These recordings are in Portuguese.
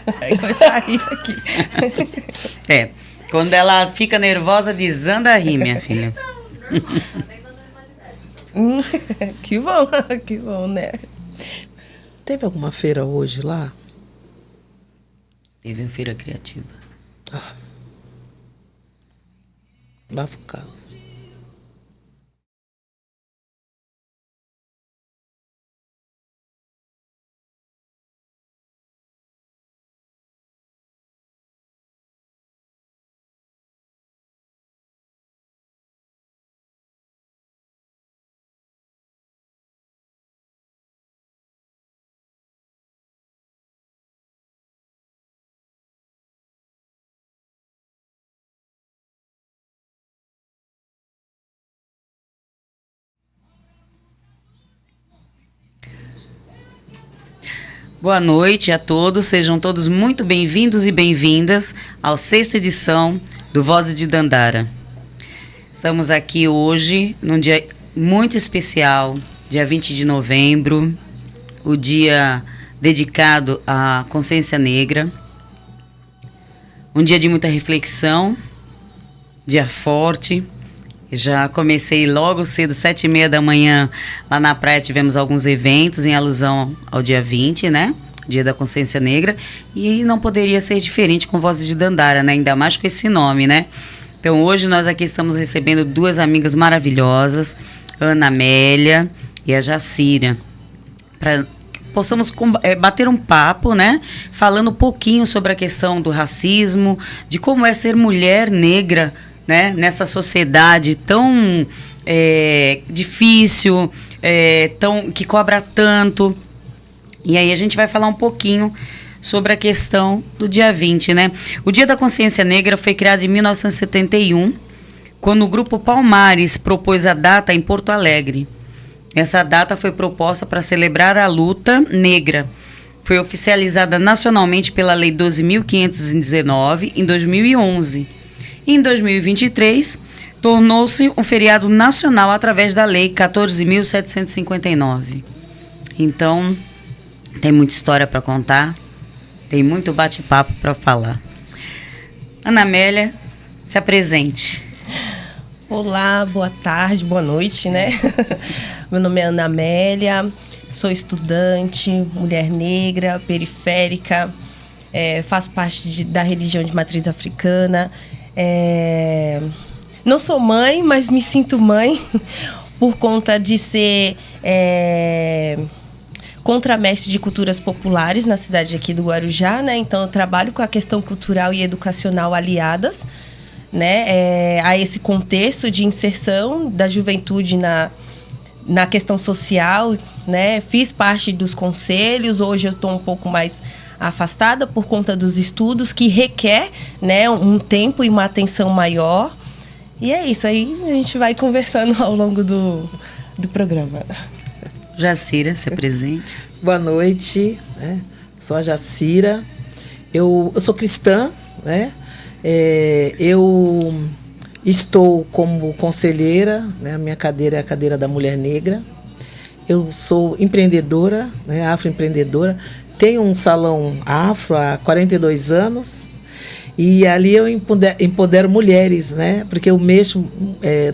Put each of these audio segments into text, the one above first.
Eu saí aqui. Quando ela fica nervosa, desanda a rir, minha filha. Que bom, né? Teve alguma feira hoje lá? Teve uma feira criativa. Bafo caso. Boa noite a todos, sejam todos muito bem-vindos e bem-vindas à 6ª edição do Vozes de Dandara. Estamos aqui hoje, num dia muito especial, dia 20 de novembro, o dia dedicado à consciência negra. Um dia de muita reflexão, dia forte. Já comecei logo cedo, 7h30 da manhã, lá na praia tivemos alguns eventos em alusão ao dia 20, né? Dia da Consciência Negra. E não poderia ser diferente com Vozes de Dandara, né? Ainda mais com esse nome, né? Então hoje nós aqui estamos recebendo 2 amigas maravilhosas, a Ana Amélia e a Jacira, para possamos bater um papo, né? Falando um pouquinho sobre a questão do racismo, de como é ser mulher negra, né, nessa sociedade tão difícil, que cobra tanto. E aí a gente vai falar um pouquinho sobre a questão do dia 20, né? O Dia da Consciência Negra foi criado em 1971, quando o Grupo Palmares propôs a data em Porto Alegre. Essa data foi proposta para celebrar a luta negra. Foi oficializada nacionalmente pela Lei 12.519 em 2011. Em 2023, tornou-se um feriado nacional através da Lei 14.759. Então, tem muita história para contar, tem muito bate-papo para falar. Ana Amélia, se apresente. Olá, boa tarde, boa noite, né? Meu nome é Ana Amélia, sou estudante, mulher negra, periférica, faço parte da religião de matriz africana. Não sou mãe, mas me sinto mãe por conta de ser contramestre de culturas populares na cidade aqui do Guarujá, né? Então eu trabalho com a questão cultural e educacional aliadas, né? A esse contexto de inserção da juventude na questão social, né? Fiz parte dos conselhos, hoje eu estou um pouco mais afastada por conta dos estudos, que requer, né, um tempo e uma atenção maior. E é isso, aí a gente vai conversando ao longo do programa. Jacira, se apresente. Boa noite, né? Sou a Jacira. Eu sou cristã, né? Eu estou como conselheira, né? A minha cadeira é a cadeira da mulher negra. Eu sou empreendedora, né? Afroempreendedora. Tenho um salão afro há 42 anos e ali eu empodero mulheres, né? Porque eu mesmo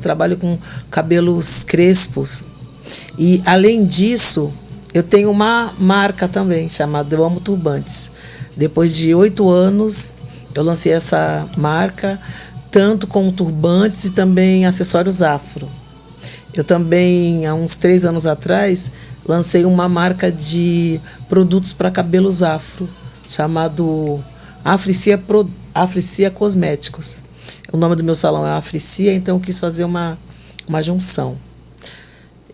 trabalho com cabelos crespos. E, além disso, eu tenho uma marca também, chamada Eu Amo Turbantes. Depois de 8 anos, eu lancei essa marca, tanto com turbantes e também acessórios afro. Eu também, há uns 3 anos atrás, lancei uma marca de produtos para cabelos afro, chamado Africia Cosméticos. O nome do meu salão é Africia, então eu quis fazer uma junção.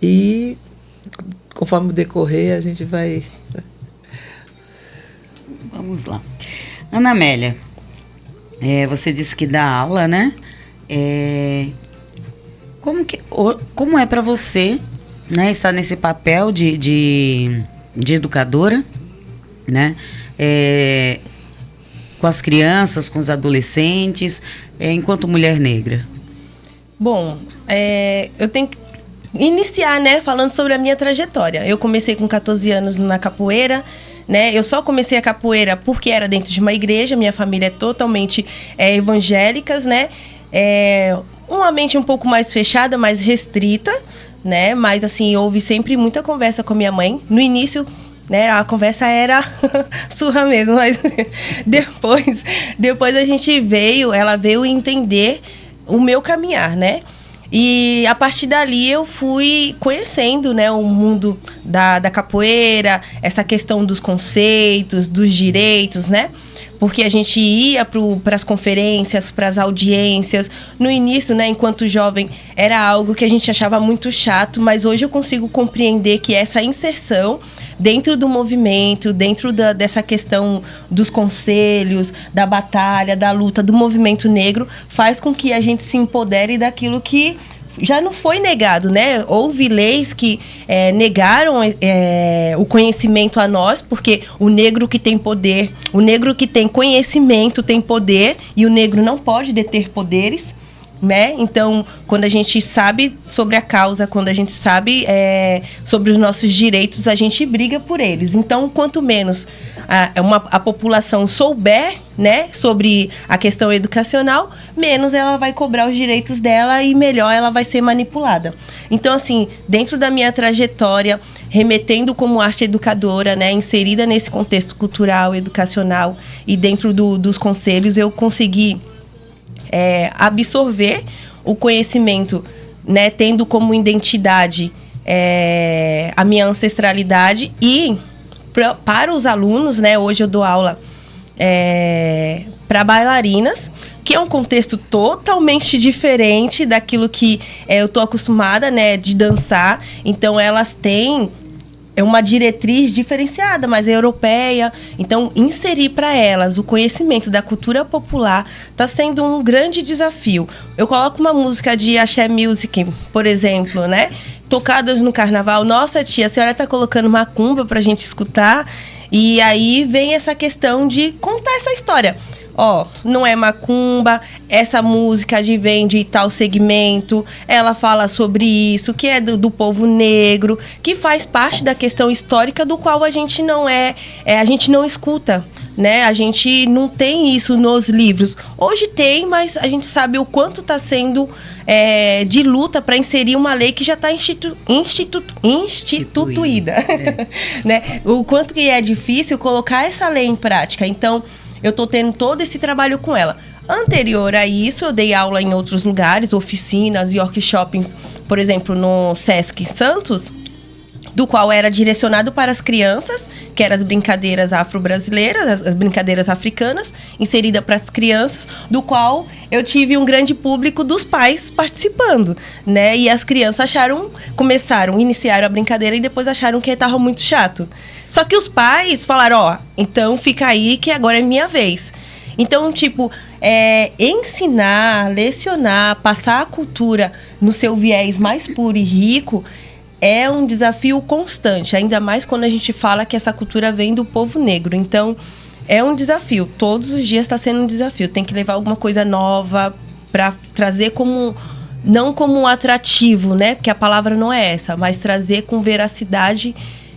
E, conforme decorrer, a gente vai... Vamos lá. Ana Amélia, você disse que dá aula, né? Como é para você, né, estar nesse papel de educadora, né? Com as crianças, com os adolescentes, enquanto mulher negra? Bom, eu tenho que iniciar, né, falando sobre a minha trajetória. Eu comecei com 14 anos na capoeira, né? Eu só comecei a capoeira porque era dentro de uma igreja, minha família é totalmente evangélicas, né? Uma mente um pouco mais fechada, mais restrita, né? Mas, assim, houve sempre muita conversa com a minha mãe. No início, né, a conversa era surra mesmo, mas depois a gente ela veio entender o meu caminhar, né? E a partir dali eu fui conhecendo, né, o mundo da capoeira, essa questão dos conceitos, dos direitos, né? Porque a gente ia para as conferências, para as audiências. No início, né, enquanto jovem, era algo que a gente achava muito chato, mas hoje eu consigo compreender que essa inserção dentro do movimento, dentro dessa questão dos conselhos, da batalha, da luta, do movimento negro, faz com que a gente se empodere daquilo que já nos foi negado, né? Houve leis que negaram o conhecimento a nós, porque o negro que tem poder, o negro que tem conhecimento tem poder, e o negro não pode deter poderes, né? Então, quando a gente sabe sobre a causa, quando a gente sabe sobre os nossos direitos, a gente briga por eles. Então, quanto menos a população souber, né, sobre a questão educacional, menos ela vai cobrar os direitos dela e melhor ela vai ser manipulada. Então, assim, dentro da minha trajetória, remetendo como arte educadora, né, inserida nesse contexto cultural, educacional e dentro dos conselhos, eu consegui absorver o conhecimento, né, tendo como identidade a minha ancestralidade e para os alunos, né, hoje eu dou aula para bailarinas, que é um contexto totalmente diferente daquilo que eu estou acostumada, né, de dançar. Então elas têm uma diretriz diferenciada, mas europeia. Então, inserir para elas o conhecimento da cultura popular está sendo um grande desafio. Eu coloco uma música de axé music, por exemplo, né? Tocadas no carnaval. Nossa, tia, a senhora está colocando macumba para a gente escutar? E aí vem essa questão de contar essa história. Não é macumba, essa música vem de tal segmento, ela fala sobre isso, que é do povo negro, que faz parte da questão histórica do qual a gente a gente não escuta, né? A gente não tem isso nos livros. Hoje tem, mas a gente sabe o quanto está sendo de luta para inserir uma lei que já está instituída. Né? O quanto que é difícil colocar essa lei em prática. Então, eu estou tendo todo esse trabalho com ela. Anterior a isso, eu dei aula em outros lugares, oficinas e workshops, por exemplo, no Sesc Santos, do qual era direcionado para as crianças, que eram as brincadeiras afro-brasileiras, as brincadeiras africanas, inserida para as crianças, do qual eu tive um grande público dos pais participando, né? E as crianças iniciaram a brincadeira e depois acharam que estava muito chato. Só que os pais falaram, então fica aí que agora é minha vez. Então, ensinar, lecionar, passar a cultura no seu viés mais puro e rico é um desafio constante, ainda mais quando a gente fala que essa cultura vem do povo negro. Então, é um desafio. Todos os dias está sendo um desafio. Tem que levar alguma coisa nova para trazer não como um atrativo, né? Porque a palavra não é essa, mas trazer com veracidade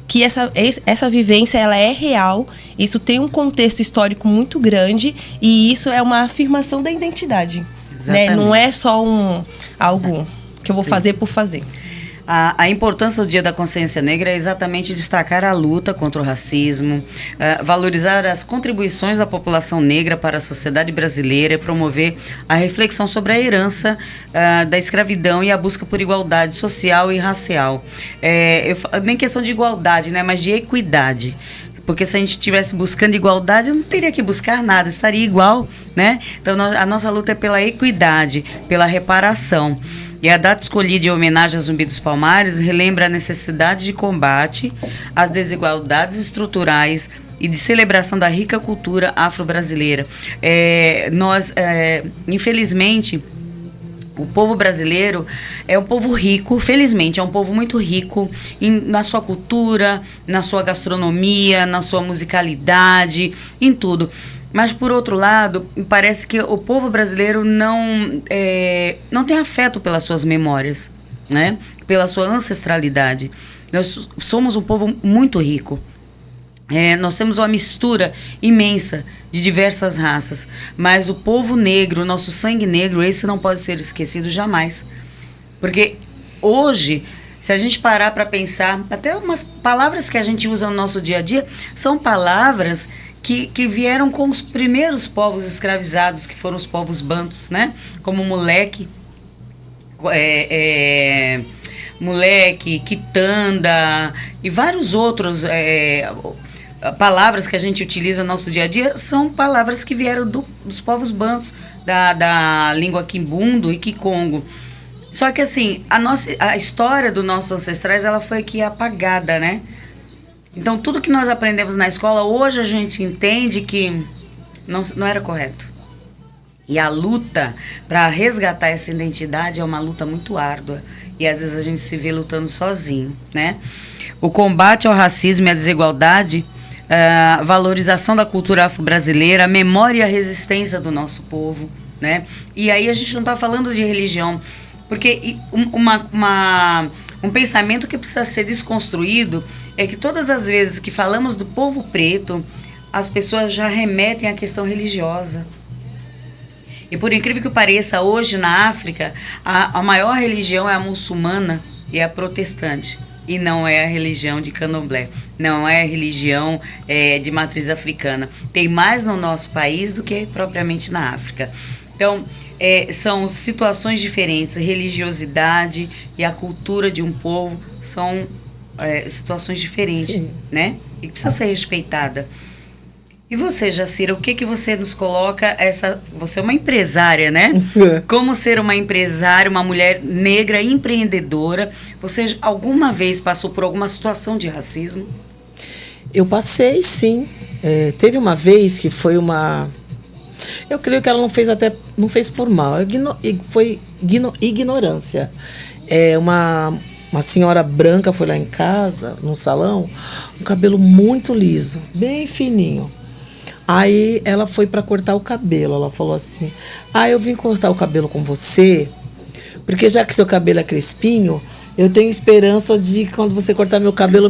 que essa vivência ela é real, isso tem um contexto histórico muito grande e isso é uma afirmação da identidade, né? Não é só algo que eu vou fazer por fazer. A importância do Dia da Consciência Negra é exatamente destacar a luta contra o racismo, valorizar as contribuições da população negra para a sociedade brasileira e promover a reflexão sobre a herança da escravidão e a busca por igualdade social e racial. Nem questão de igualdade, né, mas de equidade. Porque se a gente estivesse buscando igualdade, eu não teria que buscar nada, estaria igual, né? Então, a nossa luta é pela equidade, pela reparação. E a data escolhida em homenagem a Zumbi dos Palmares relembra a necessidade de combate às desigualdades estruturais e de celebração da rica cultura afro-brasileira. Infelizmente, o povo brasileiro é um povo rico, felizmente, é um povo muito rico na sua cultura, na sua gastronomia, na sua musicalidade, em tudo. Mas, por outro lado, parece que o povo brasileiro não tem afeto pelas suas memórias, né? Pela sua ancestralidade. Nós somos um povo muito rico. nós temos uma mistura imensa de diversas raças, mas o povo negro, o nosso sangue negro, esse não pode ser esquecido jamais. Porque hoje, se a gente parar para pensar, até umas palavras que a gente usa no nosso dia a dia, são palavras que vieram com os primeiros povos escravizados, que foram os povos bantus, né? Como moleque, moleque, quitanda e vários outros palavras que a gente utiliza no nosso dia a dia são palavras que vieram dos povos bantus, da língua quimbundo e kikongo. Só que assim, a história dos nossos ancestrais, ela foi aqui apagada, né? Então tudo que nós aprendemos na escola, hoje a gente entende que não era correto. E a luta para resgatar essa identidade é uma luta muito árdua. E às vezes a gente se vê lutando sozinho, né? O combate ao racismo e à desigualdade, a valorização da cultura afro-brasileira, a memória e a resistência do nosso povo, né? E aí a gente não está falando de religião, porque um pensamento que precisa ser desconstruído é que todas as vezes que falamos do povo preto, as pessoas já remetem à questão religiosa. E por incrível que pareça, hoje na África, a maior religião é a muçulmana e a protestante. E não é a religião de Candomblé, não é a religião de matriz africana. Tem mais no nosso país do que propriamente na África. Então, são situações diferentes. Religiosidade e a cultura de um povo são situações diferentes, sim, né? E precisa ser respeitada. E você, Jacira, o que você nos coloca? Você é uma empresária, né? Como ser uma empresária, uma mulher negra empreendedora? Você alguma vez passou por alguma situação de racismo? Eu passei, sim. Teve uma vez que foi uma... Eu creio que ela não fez por mal. Foi ignorância. Uma senhora branca foi lá em casa, num salão, um cabelo muito liso, bem fininho. Aí ela foi para cortar o cabelo. Ela falou assim: eu vim cortar o cabelo com você, porque já que seu cabelo é crespinho, eu tenho esperança de que quando você cortar meu cabelo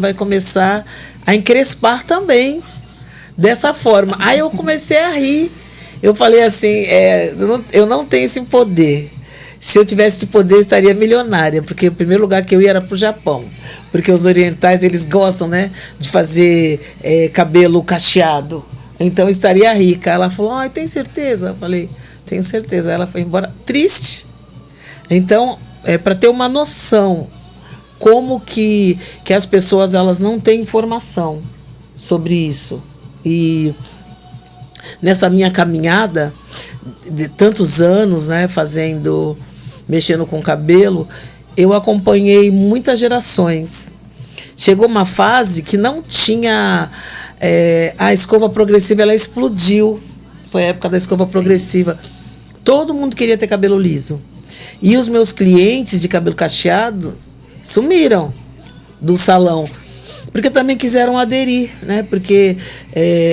vai começar a encrespar também. Dessa forma. Aí eu comecei a rir. Eu falei assim, eu não tenho esse poder. Se eu tivesse esse poder, eu estaria milionária, porque o primeiro lugar que eu ia era para o Japão. Porque os orientais, eles gostam, né, de fazer cabelo cacheado. Então, eu estaria rica. Ela falou, tem certeza? Eu falei, tenho certeza. Ela foi embora triste. Então, para ter uma noção como que as pessoas elas não têm informação sobre isso. E nessa minha caminhada de tantos anos, né, mexendo com cabelo, eu acompanhei muitas gerações. Chegou uma fase que não tinha... a escova progressiva, ela explodiu. Foi a época da escova progressiva. Todo mundo queria ter cabelo liso. E os meus clientes de cabelo cacheado sumiram do salão. Porque também quiseram aderir, né? Porque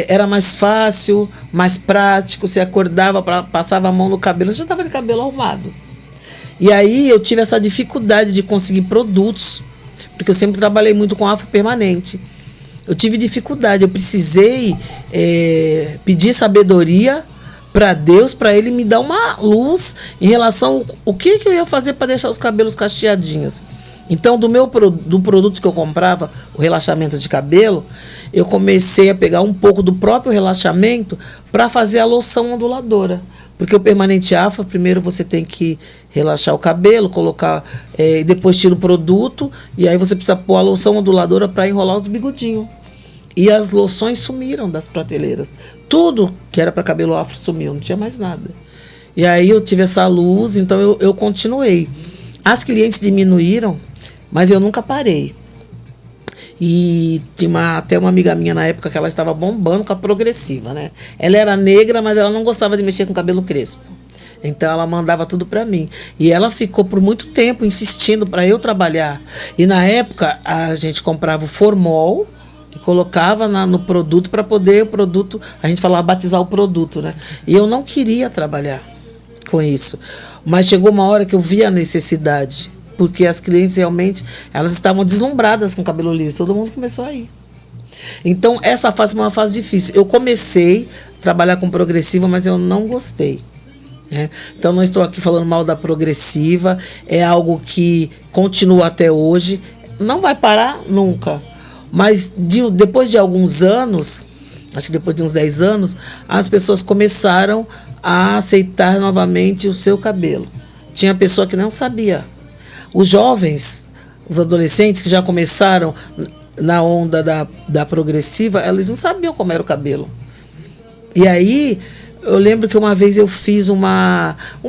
era mais fácil, mais prático. Você acordava, passava a mão no cabelo, já estava de cabelo arrumado. E aí eu tive essa dificuldade de conseguir produtos, porque eu sempre trabalhei muito com afro permanente. Eu tive dificuldade, eu precisei pedir sabedoria para Deus, para Ele me dar uma luz em relação ao que eu ia fazer para deixar os cabelos cacheadinhos. Então, do produto que eu comprava, o relaxamento de cabelo, eu comecei a pegar um pouco do próprio relaxamento para fazer a loção onduladora. Porque o permanente afro, primeiro você tem que relaxar o cabelo, colocar, depois tira o produto, e aí você precisa pôr a loção onduladora para enrolar os bigodinhos. E as loções sumiram das prateleiras. Tudo que era para cabelo afro sumiu, não tinha mais nada. E aí eu tive essa luz, então eu continuei. As clientes diminuíram, mas eu nunca parei. E tinha até uma amiga minha na época que ela estava bombando com a progressiva, né? Ela era negra, mas ela não gostava de mexer com cabelo crespo. Então ela mandava tudo para mim. E ela ficou por muito tempo insistindo para eu trabalhar. E na época a gente comprava o formol e colocava no produto para poder o produto, a gente falava batizar o produto, né? E eu não queria trabalhar com isso. Mas chegou uma hora que eu vi a necessidade, porque as clientes realmente, elas estavam deslumbradas com o cabelo liso, todo mundo começou a ir. Então, essa fase foi uma fase difícil. Eu comecei a trabalhar com progressiva, mas eu não gostei. Né? Então, não estou aqui falando mal da progressiva, é algo que continua até hoje, não vai parar nunca. Mas depois de alguns anos, acho que depois de uns 10 anos, as pessoas começaram a aceitar novamente o seu cabelo. Tinha pessoa que não sabia. Os jovens, os adolescentes que já começaram na onda da progressiva, eles não sabiam como era o cabelo. E aí, eu lembro que uma vez eu fiz um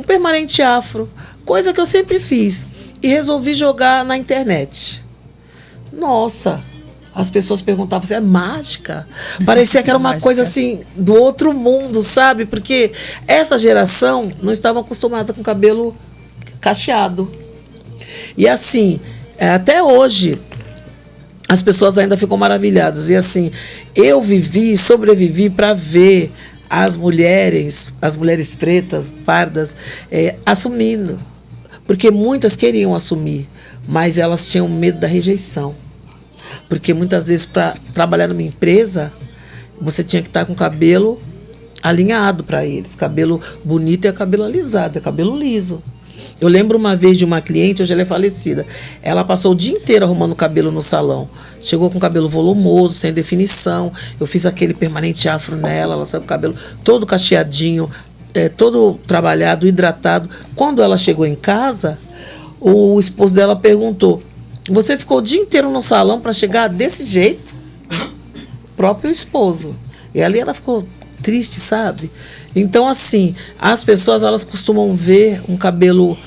permanente afro, coisa que eu sempre fiz, e resolvi jogar na internet. Nossa, as pessoas perguntavam assim, é mágica? Parecia que era uma coisa assim, do outro mundo, sabe? Porque essa geração não estava acostumada com cabelo cacheado. E assim, até hoje, as pessoas ainda ficam maravilhadas. E assim, eu sobrevivi para ver as mulheres pretas, pardas, assumindo. Porque muitas queriam assumir, mas elas tinham medo da rejeição. Porque muitas vezes, para trabalhar numa empresa, você tinha que estar com o cabelo alinhado para eles. Cabelo bonito é cabelo alisado, é cabelo liso. Eu lembro uma vez de uma cliente, hoje ela é falecida. Ela passou o dia inteiro arrumando o cabelo no salão. Chegou com o cabelo volumoso, sem definição. Eu fiz aquele permanente afro nela, ela saiu com o cabelo todo cacheadinho, todo trabalhado, hidratado. Quando ela chegou em casa, o esposo dela perguntou: você ficou o dia inteiro no salão para chegar desse jeito? O próprio esposo. E ali ela ficou triste, sabe? Então, assim, as pessoas, elas costumam ver um cabelo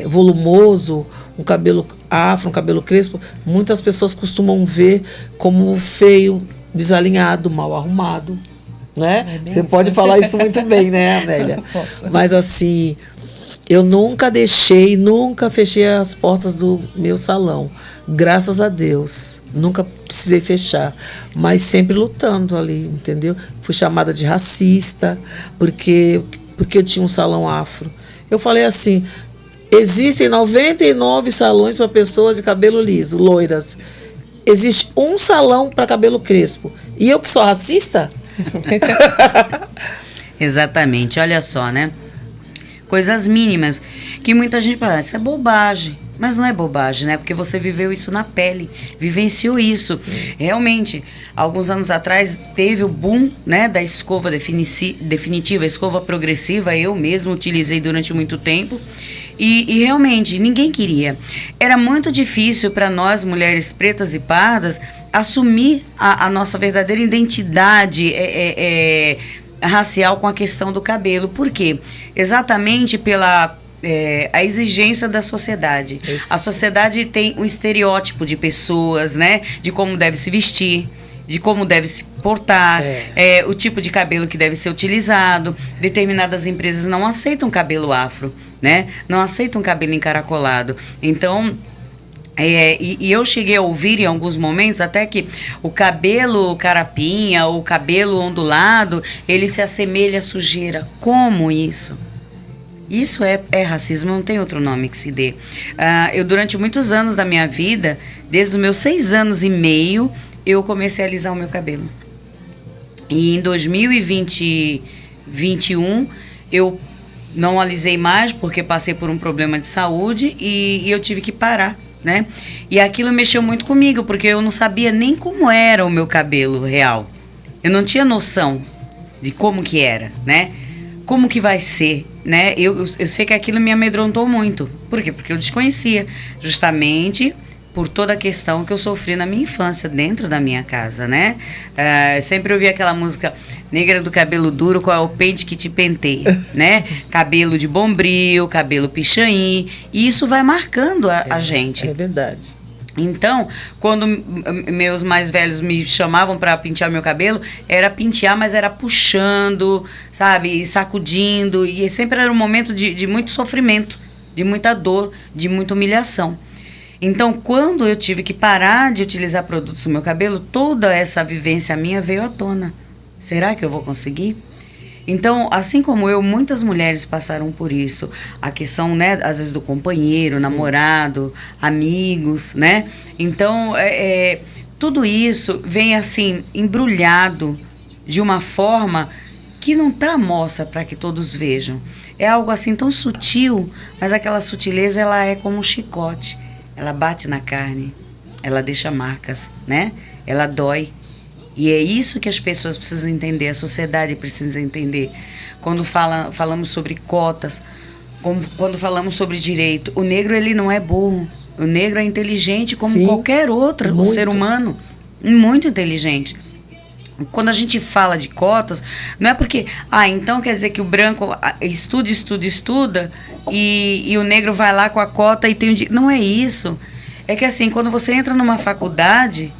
volumoso, um cabelo afro, um cabelo crespo. Muitas pessoas costumam ver como feio, desalinhado, mal arrumado, né? Você pode falar isso muito bem, né, Amélia? Mas, assim, eu nunca fechei as portas do meu salão. Graças a Deus. Nunca precisei fechar. Mas sempre lutando ali, entendeu? Fui chamada de racista, porque eu tinha um salão afro. Eu falei assim, existem 99 salões para pessoas de cabelo liso, loiras. Existe um salão para cabelo crespo. E eu que sou racista? Exatamente. Olha só, né? Coisas mínimas, que muita gente fala, isso é bobagem. Mas não é bobagem, né? Porque você viveu isso na pele, vivenciou isso. Sim. Realmente, alguns anos atrás, teve o boom, né, da escova definitiva, a escova progressiva. Eu mesmo utilizei durante muito tempo. E realmente, ninguém queria. Era muito difícil para nós, mulheres pretas e pardas, assumir a nossa verdadeira identidade racial com a questão do cabelo. Por quê? Exatamente pela a exigência da sociedade. Isso. A sociedade tem um estereótipo de pessoas, né? De como deve se vestir, de como deve se portar, o tipo de cabelo que deve ser utilizado. Determinadas empresas não aceitam cabelo afro, né? Não aceitam cabelo encaracolado. Então, e eu cheguei a ouvir em alguns momentos até que o cabelo carapinha, o cabelo ondulado, ele se assemelha à sujeira. Como isso? Isso é racismo, não tem outro nome que se dê. Eu, durante muitos anos da minha vida, desde os meus 6 anos e meio, eu comecei a alisar o meu cabelo. E em 2021, eu não alisei mais porque passei por um problema de saúde e eu tive que parar, né? E aquilo mexeu muito comigo, porque eu não sabia nem como era o meu cabelo real. Eu não tinha noção de como que era, né? Como que vai ser, né? Eu sei que aquilo me amedrontou muito. Por quê? Porque eu desconhecia, justamente por toda a questão que eu sofri na minha infância, dentro da minha casa, né? Sempre ouvi aquela música, negra do cabelo duro, qual é o pente que te penteia, né? Cabelo de bombril, cabelo pichain, e isso vai marcando a gente. É verdade. Então, quando meus mais velhos me chamavam para pentear meu cabelo, era pentear, mas era puxando, sabe, e sacudindo, e sempre era um momento de muito sofrimento, de muita dor, de muita humilhação. Então, quando eu tive que parar de utilizar produtos no meu cabelo, toda essa vivência minha veio à tona. Será que eu vou conseguir? Então, assim como eu, muitas mulheres passaram por isso. A questão, né, às vezes do companheiro, namorado, amigos, né? Então, tudo isso vem assim, embrulhado de uma forma que não está à mostra para que todos vejam. É algo assim tão sutil, mas aquela sutileza ela é como um chicote. Ela bate na carne, ela deixa marcas, né? Ela dói. E é isso que as pessoas precisam entender, a sociedade precisa entender. Quando falamos sobre cotas, quando falamos sobre direito, o negro ele não é burro. O negro é inteligente como Sim, qualquer outro, um ser humano. Muito inteligente. Quando a gente fala de cotas, não é porque, então quer dizer que o branco estuda e o negro vai lá com a cota e tem não é isso. É que assim, quando você entra numa faculdade,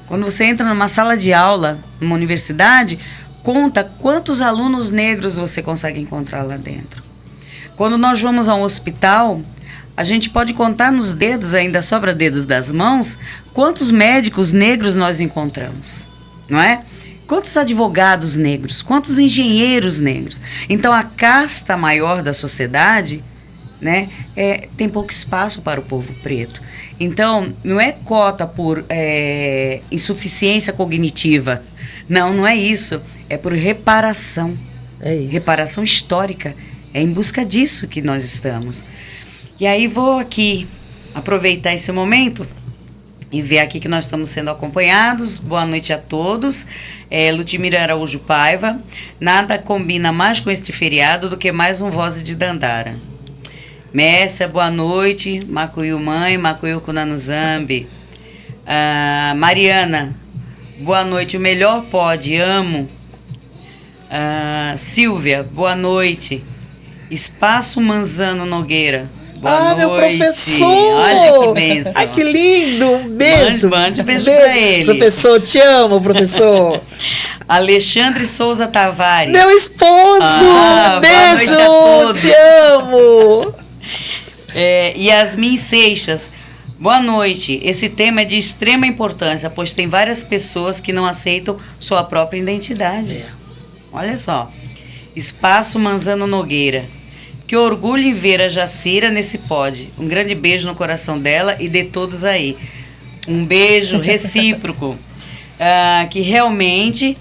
quando você entra numa sala de aula, numa universidade, conta quantos alunos negros você consegue encontrar lá dentro. Quando nós vamos a um hospital, a gente pode contar nos dedos, ainda sobra dedos das mãos, quantos médicos negros nós encontramos, não é? Quantos advogados negros, quantos engenheiros negros. Então, a casta maior da sociedade, né, tem pouco espaço para o povo preto. Então, não é cota por insuficiência cognitiva. Não é isso. É por reparação. É isso. Reparação histórica. É em busca disso que nós estamos. E aí, vou aqui aproveitar esse momento e ver aqui que nós estamos sendo acompanhados. Boa noite a todos. Lutimira Araújo Paiva. Nada combina mais com este feriado do que mais um Voz de Dandara. Mércia, boa noite. Macuiu mãe, Macuiu Kunanuzambi. Mariana, boa noite. O melhor pode, amo. Silvia, boa noite. Espaço Manzano Nogueira. Boa noite. Meu professor! Olha que bênção. Ai, que lindo! Um beijo! Mande beijo pra ele. Professor, te amo, professor! Alexandre Souza Tavares. Meu esposo! Beijo! Boa noite a todos. Te amo! Yasmin Seixas. Boa noite. Esse tema é de extrema importância, pois tem várias pessoas que não aceitam sua própria identidade. Olha só. Espaço Manzano Nogueira. Que orgulho em ver a Jacira nesse pod. Um grande beijo no coração dela e de todos aí. Um beijo recíproco. Que realmente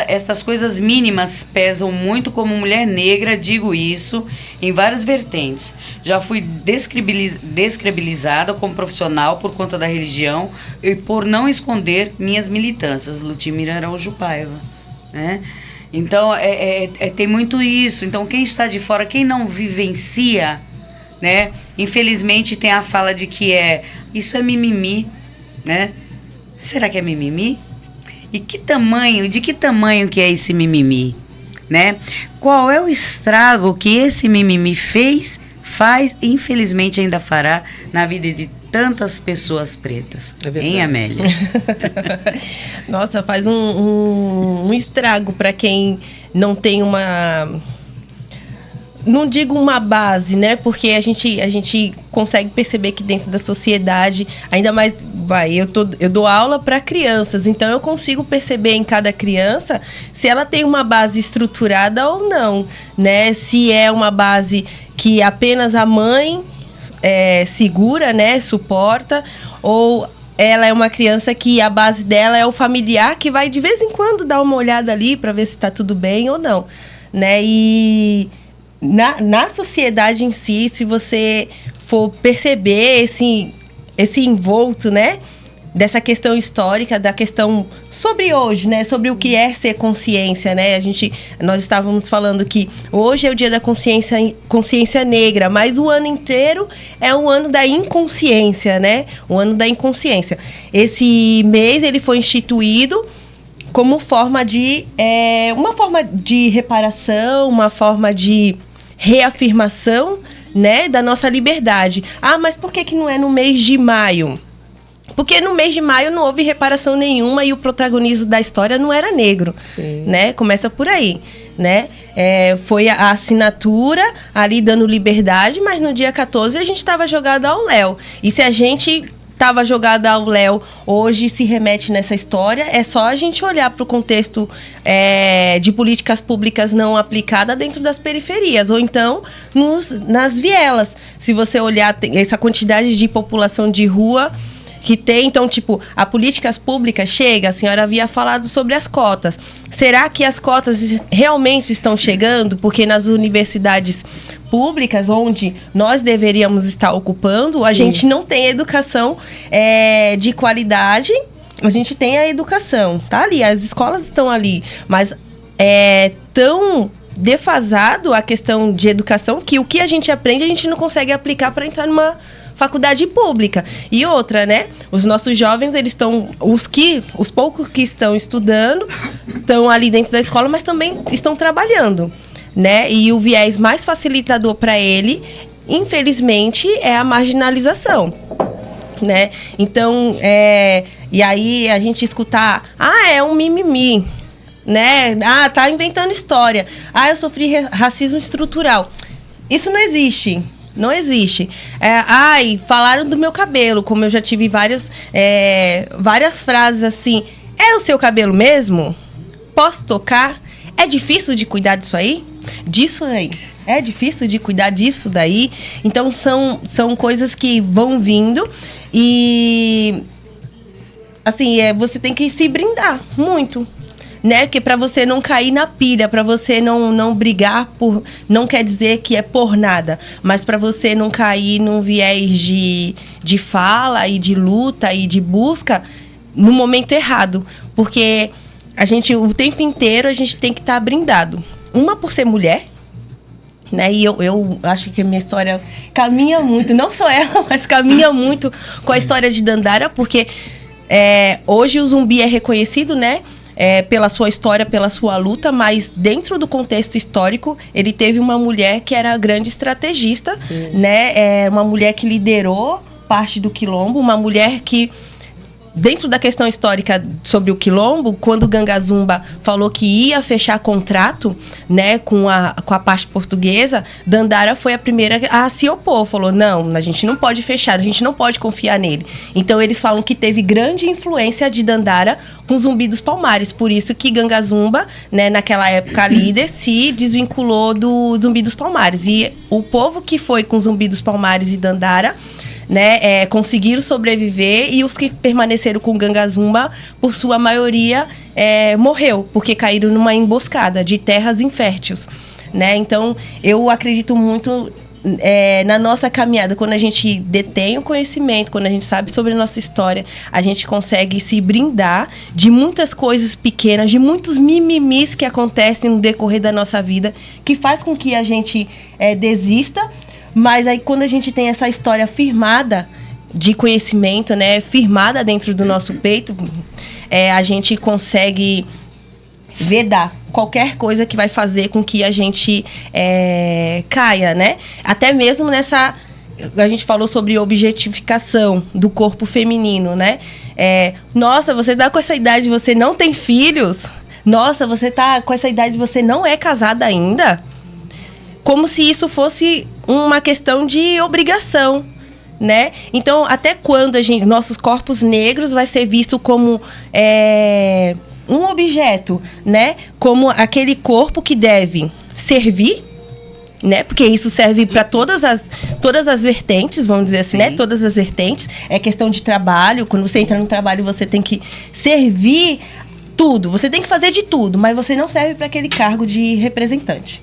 estas coisas mínimas pesam muito como mulher negra, digo isso, em várias vertentes. Já fui descredibilizada como profissional por conta da religião e por não esconder minhas militâncias. Lutimira Araújo Paiva, né? Então, tem muito isso. Então, quem está de fora, quem não vivencia, né? Infelizmente, tem a fala de que isso é mimimi, né? Será que é mimimi? E de que tamanho que é esse mimimi, né? Qual é o estrago que esse mimimi faz e infelizmente ainda fará na vida de tantas pessoas pretas? Hein, Amélia? Nossa, faz um estrago para quem não tem uma... Não digo uma base, né? Porque a gente consegue perceber que dentro da sociedade, ainda mais, eu dou aula para crianças, então eu consigo perceber em cada criança se ela tem uma base estruturada ou não, né? Se é uma base que apenas a mãe segura, né? Suporta, ou ela é uma criança que a base dela é o familiar que vai de vez em quando dar uma olhada ali para ver se está tudo bem ou não, né? E na sociedade em si, se você for perceber esse envolto, né, dessa questão histórica, da questão sobre hoje, né, sobre o que é ser consciência, né, nós estávamos falando que hoje é o dia da consciência negra, mas o ano inteiro é o ano da inconsciência, né, o ano da inconsciência. Esse mês ele foi instituído como uma forma de reparação, uma forma de reafirmação, né, da nossa liberdade. Mas por que não é no mês de maio? Porque no mês de maio não houve reparação nenhuma e o protagonismo da história não era negro. Sim. Né? Começa por aí, né? Foi a assinatura ali dando liberdade, mas no dia 14 a gente estava jogado ao léu. E se a gente estava jogada ao léu, hoje se remete nessa história, é só a gente olhar para o contexto de políticas públicas não aplicadas dentro das periferias, ou então nas vielas. Se você olhar essa quantidade de população de rua, que tem, então, tipo, a políticas públicas chega, a senhora havia falado sobre as cotas. Será que as cotas realmente estão chegando? Porque nas universidades públicas, onde nós deveríamos estar ocupando, a gente não tem educação de qualidade. A gente tem a educação, tá ali, as escolas estão ali, mas é tão defasado a questão de educação que o que a gente aprende a gente não consegue aplicar para entrar numa faculdade pública. E outra, né? Os nossos jovens, eles estão, os poucos que estão estudando, estão ali dentro da escola, mas também estão trabalhando, né? E o viés mais facilitador para ele, infelizmente, é a marginalização, né? Então, e aí a gente escutar, é um mimimi, né? Tá inventando história. Eu sofri racismo estrutural. Isso não existe. Não existe. Falaram do meu cabelo, como eu já tive várias frases assim. É o seu cabelo mesmo? Posso tocar? É difícil de cuidar disso aí? Disso aí? É difícil de cuidar disso daí? Então, são coisas que vão vindo e... assim, você tem que se brindar muito, né? Que para você não cair na pilha, para você não brigar por... não quer dizer que é por nada, mas para você não cair num viés de fala e de luta e de busca no momento errado. Porque o tempo inteiro, a gente tem que estar brindado. Uma, por ser mulher, né? E eu acho que a minha história caminha muito, não só ela, mas caminha muito com a história de Dandara, porque hoje o Zumbi é reconhecido, né? Pela sua história, pela sua luta, mas dentro do contexto histórico, ele teve uma mulher que era grande estrategista, né? Uma mulher que liderou parte do Quilombo, uma mulher que, dentro da questão histórica sobre o Quilombo, quando o Gangazumba falou que ia fechar contrato, né, com a parte portuguesa, Dandara foi a primeira a se opor. Falou, não, a gente não pode fechar, a gente não pode confiar nele. Então, eles falam que teve grande influência de Dandara com Zumbi dos Palmares. Por isso que Gangazumba, né, naquela época líder, se desvinculou do Zumbi dos Palmares. E o povo que foi com Zumbi dos Palmares e Dandara, né, conseguiram sobreviver, e os que permaneceram com Gangazumba, por sua maioria, morreu, porque caíram numa emboscada de terras inférteis, né? Então, eu acredito muito na nossa caminhada, quando a gente detém o conhecimento, quando a gente sabe sobre a nossa história, a gente consegue se brindar de muitas coisas pequenas, de muitos mimimis que acontecem no decorrer da nossa vida, que faz com que a gente desista. Mas aí, quando a gente tem essa história firmada de conhecimento, né, firmada dentro do nosso peito, a gente consegue vedar qualquer coisa que vai fazer com que a gente caia, né? Até mesmo nessa... A gente falou sobre objetificação do corpo feminino, né? Nossa, você tá com essa idade, você não tem filhos? Nossa, você tá com essa idade, você não é casada ainda? Como se isso fosse uma questão de obrigação, né? Então, até quando nossos corpos negros vai ser visto como um objeto, né? Como aquele corpo que deve servir, né? Porque isso serve para todas as vertentes, vamos dizer assim, né? Todas as vertentes. É questão de trabalho. Quando você entra no trabalho, você tem que servir tudo. Você tem que fazer de tudo, mas você não serve para aquele cargo de representante,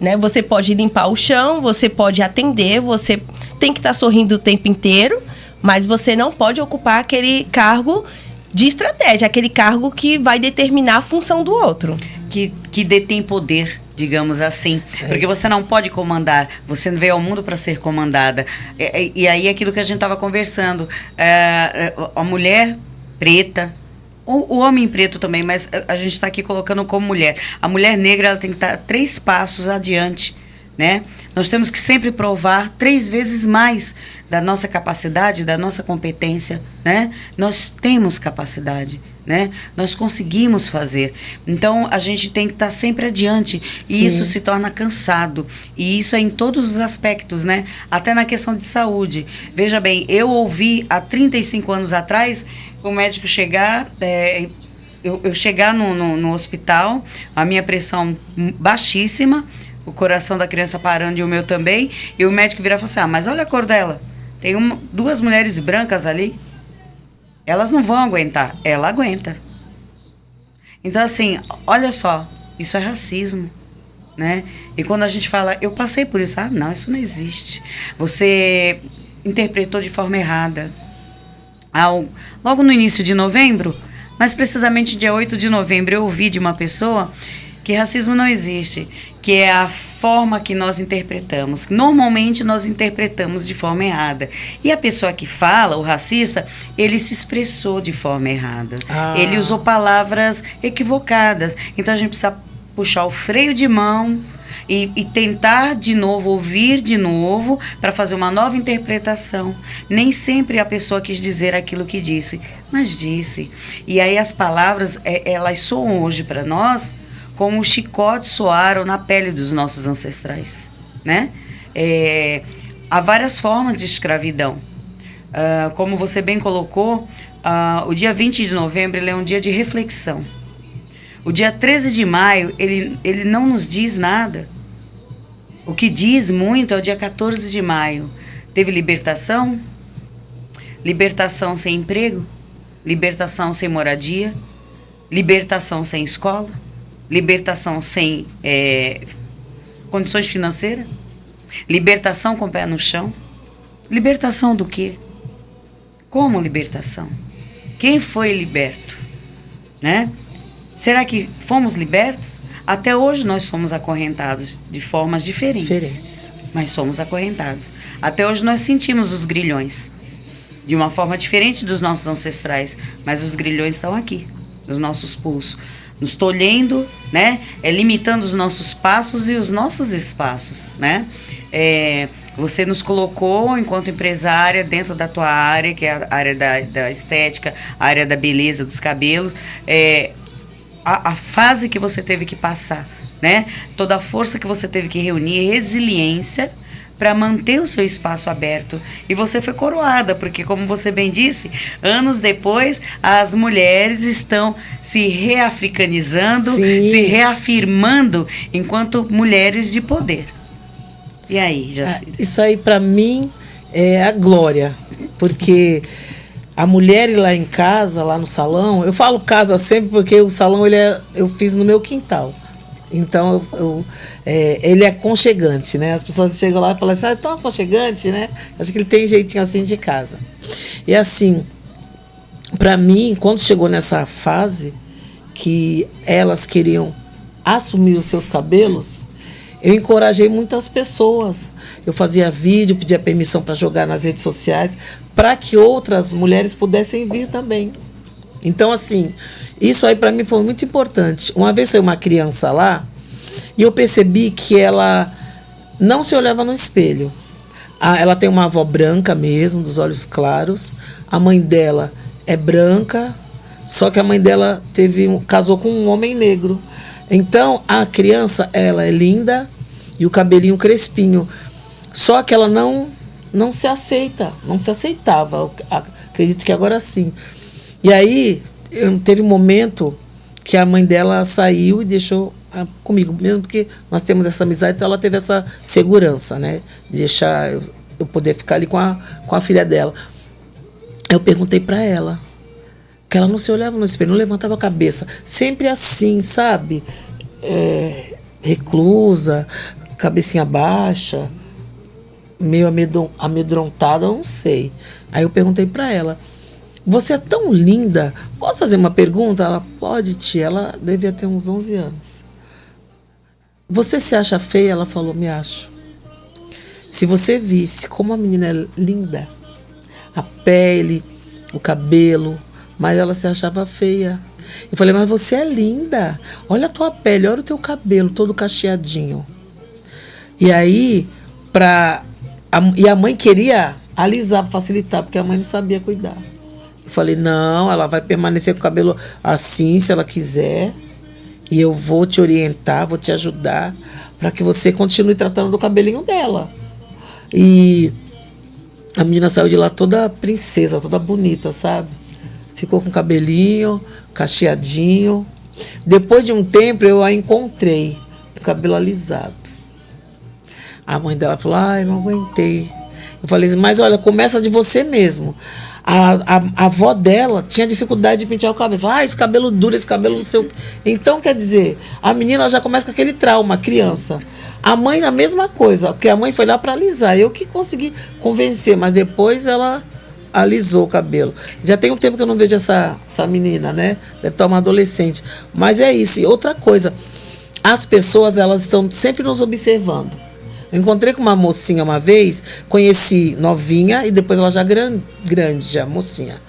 né? Você pode limpar o chão, você pode atender, você tem que estar sorrindo o tempo inteiro, mas você não pode ocupar aquele cargo de estratégia, aquele cargo que vai determinar a função do outro. Que detém poder, digamos assim. Porque você não pode comandar, você veio ao mundo para ser comandada. E aí, aquilo que a gente estava conversando, a mulher preta, o homem preto também, mas a gente está aqui colocando como mulher. A mulher negra, ela tem que estar 3 passos adiante, né? Nós temos que sempre provar 3 vezes mais da nossa capacidade, da nossa competência, né? Nós temos capacidade, né? Nós conseguimos fazer. Então, a gente tem que estar sempre adiante. Sim. E isso se torna cansado. E isso é em todos os aspectos, né? Até na questão de saúde. Veja bem, eu ouvi há 35 anos atrás o médico chegar, eu chegar no hospital, a minha pressão baixíssima, o coração da criança parando e o meu também, e o médico virar e falar assim, mas olha a cor dela, tem 2 mulheres brancas ali, Elas não vão aguentar, ela aguenta. Então, assim, olha só, isso é racismo, né? E quando a gente fala, eu passei por isso, não, isso não existe. Você interpretou de forma errada. Logo no início de novembro, mais precisamente dia 8 de novembro, eu ouvi de uma pessoa que racismo não existe, que é a forma que nós interpretamos. Normalmente nós interpretamos de forma errada. E a pessoa que fala, o racista, ele se expressou de forma errada. Ele usou palavras equivocadas. Então a gente precisa puxar o freio de mão e tentar de novo, ouvir de novo, para fazer uma nova interpretação. Nem sempre a pessoa quis dizer aquilo que disse, mas disse. E aí as palavras, elas soam hoje para nós como os chicotes soaram na pele dos nossos ancestrais, né? Há várias formas de escravidão. Como você bem colocou, o dia 20 de novembro ele é um dia de reflexão. O dia 13 de maio, ele não nos diz nada. O que diz muito é o dia 14 de maio. Teve libertação? Libertação sem emprego? Libertação sem moradia? Libertação sem escola? Libertação sem condições financeiras? Libertação com o pé no chão? Libertação do quê? Como libertação? Quem foi liberto? Né? Será que fomos libertos? Até hoje nós somos acorrentados de formas diferentes. Mas somos acorrentados. Até hoje nós sentimos os grilhões. De uma forma diferente dos nossos ancestrais. Mas os grilhões estão aqui, nos nossos pulsos. Nos tolhendo, né? Limitando os nossos passos e os nossos espaços, né? Você nos colocou enquanto empresária dentro da tua área, que é a área da estética, a área da beleza, dos cabelos. A fase que você teve que passar, né? Toda a força que você teve que reunir, resiliência para manter o seu espaço aberto. E você foi coroada, porque, como você bem disse, anos depois, as mulheres estão se reafricanizando, se reafirmando enquanto mulheres de poder. E aí, Jacira? Isso aí, para mim, é a glória, porque a mulher ir lá em casa, lá no salão, eu falo casa sempre porque o salão eu fiz no meu quintal. Então, ele é aconchegante, né? As pessoas chegam lá e falam assim, é tão aconchegante, né? Acho que ele tem jeitinho assim de casa. E assim, para mim, quando chegou nessa fase que elas queriam assumir os seus cabelos, eu encorajei muitas pessoas. Eu fazia vídeo, pedia permissão para jogar nas redes sociais, para que outras mulheres pudessem vir também. Então, assim, isso aí para mim foi muito importante. Uma vez saiu uma criança lá e eu percebi que ela não se olhava no espelho. Ela tem uma avó branca mesmo, dos olhos claros. A mãe dela é branca, só que a mãe dela casou com um homem negro. Então, a criança, ela é linda e o cabelinho crespinho. Só que ela não se aceita, não se aceitava. Acredito que agora sim. E aí, teve um momento que a mãe dela saiu e deixou comigo, mesmo porque nós temos essa amizade, então ela teve essa segurança, né? De deixar eu poder ficar ali com a filha dela. Eu perguntei para ela, que ela não se olhava no espelho, não levantava a cabeça. Sempre assim, sabe? Reclusa, cabecinha baixa, meio amedrontada, não sei. Aí eu perguntei para ela, você é tão linda, posso fazer uma pergunta? Ela, pode, tia. Ela devia ter uns 11 anos. Você se acha feia? Ela falou, me acho. Se você visse como a menina é linda, a pele, o cabelo, mas ela se achava feia. Eu falei, mas você é linda. Olha a tua pele, olha o teu cabelo, todo cacheadinho. E aí, e a mãe queria alisar para facilitar, porque a mãe não sabia cuidar. Eu falei, não, ela vai permanecer com o cabelo assim, se ela quiser. E eu vou te orientar, vou te ajudar, para que você continue tratando do cabelinho dela. E a menina saiu de lá toda princesa, toda bonita, sabe? Ficou com o cabelinho, cacheadinho. Depois de um tempo, eu a encontrei, com o cabelo alisado. A mãe dela falou, ai, não aguentei. Eu falei, mas olha, começa de você mesmo. A avó dela tinha dificuldade de pentear o cabelo. Falava, esse cabelo duro, esse cabelo não sei o quê. Então, quer dizer, a menina já começa com aquele trauma, a criança. A mãe, a mesma coisa, porque a mãe foi lá para alisar. Eu que consegui convencer, mas depois ela alisou o cabelo. Já tem um tempo que eu não vejo essa menina, né? Deve estar uma adolescente. Mas é isso. E outra coisa, as pessoas, elas estão sempre nos observando. Eu encontrei com uma mocinha uma vez, conheci novinha e depois ela já grande, já mocinha.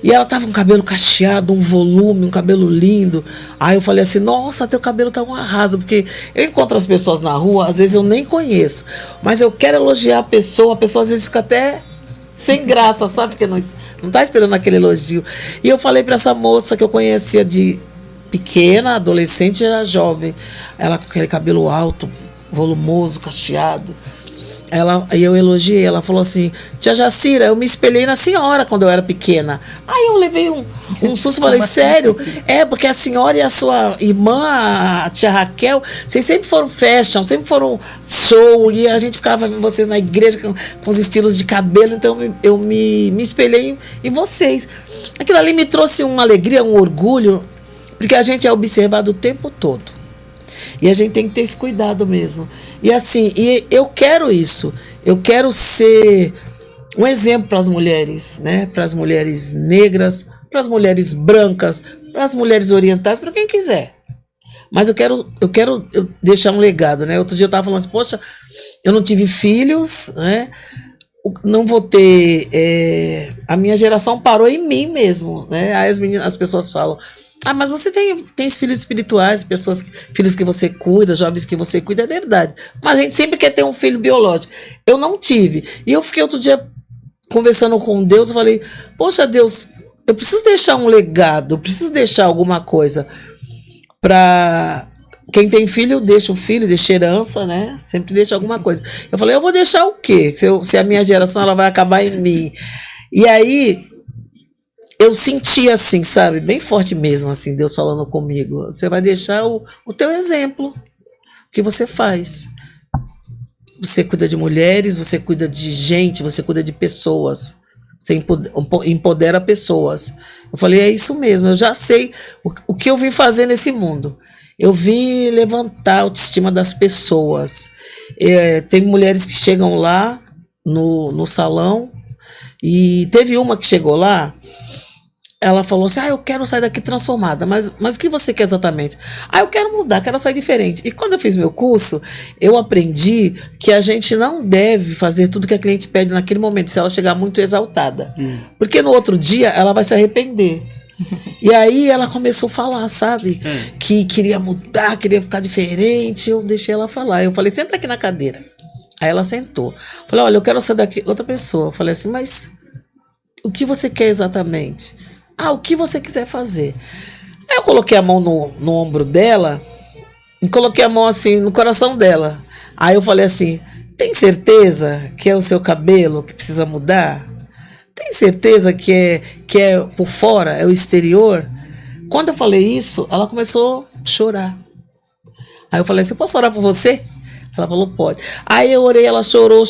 E ela tava com o cabelo cacheado, um volume, um cabelo lindo. Aí eu falei assim, nossa, teu cabelo tá um arraso. Porque eu encontro as pessoas na rua, às vezes eu nem conheço. Mas eu quero elogiar a pessoa às vezes fica até sem graça, sabe? Porque não tá esperando aquele elogio. E eu falei para essa moça que eu conhecia de pequena, adolescente, era jovem. Ela com aquele cabelo alto, volumoso, cacheado. Aí eu elogiei, ela falou assim, tia Jacira, eu me espelhei na senhora quando eu era pequena. Aí eu levei um susto, falei, sério? É, porque a senhora e a sua irmã, a tia Raquel, vocês sempre foram fashion, sempre foram show, e a gente ficava vendo vocês na igreja com os estilos de cabelo, então eu me espelhei em vocês. Aquilo ali me trouxe uma alegria, um orgulho, porque a gente é observado o tempo todo. E a gente tem que ter esse cuidado mesmo. E assim, eu quero isso. Eu quero ser um exemplo para as mulheres, né? Para as mulheres negras, para as mulheres brancas, para as mulheres orientais, para quem quiser. Mas eu quero deixar um legado, né? Outro dia eu estava falando assim, poxa, eu não tive filhos, né? Não vou ter... a minha geração parou em mim mesmo, né? Aí as pessoas falam... mas você tem filhos espirituais, filhos que você cuida, jovens que você cuida, é verdade. Mas a gente sempre quer ter um filho biológico. Eu não tive. E eu fiquei outro dia conversando com Deus, eu falei, poxa Deus, eu preciso deixar um legado, eu preciso deixar alguma coisa para... Quem tem filho, deixa o filho, deixa herança, né? Sempre deixa alguma coisa. Eu falei, eu vou deixar o quê? Se a minha geração ela vai acabar em mim. E aí... eu senti assim, sabe, bem forte mesmo, assim, Deus falando comigo. Você vai deixar o teu exemplo, o que você faz. Você cuida de mulheres, você cuida de gente, você cuida de pessoas. Você empodera pessoas. Eu falei, é isso mesmo, eu já sei o que eu vim fazer nesse mundo. Eu vim levantar a autoestima das pessoas. Tem mulheres que chegam lá no salão, e teve uma que chegou lá, ela falou assim, eu quero sair daqui transformada, mas o que você quer exatamente? Eu quero mudar, quero sair diferente. E quando eu fiz meu curso, eu aprendi que a gente não deve fazer tudo que a cliente pede naquele momento, se ela chegar muito exaltada. Porque no outro dia, ela vai se arrepender. E aí ela começou a falar, sabe? Que queria mudar, queria ficar diferente. Eu deixei ela falar. Eu falei, senta aqui na cadeira. Aí ela sentou. Falei, olha, eu quero sair daqui. Outra pessoa. Eu falei assim, mas o que você quer exatamente? O que você quiser fazer. Aí eu coloquei a mão no ombro dela e coloquei a mão assim no coração dela. Aí eu falei assim, tem certeza que é o seu cabelo que precisa mudar? Tem certeza que é por fora, é o exterior? Quando eu falei isso, ela começou a chorar. Aí eu falei assim, posso orar por você? Ela falou, pode. Aí eu orei, ela chorou,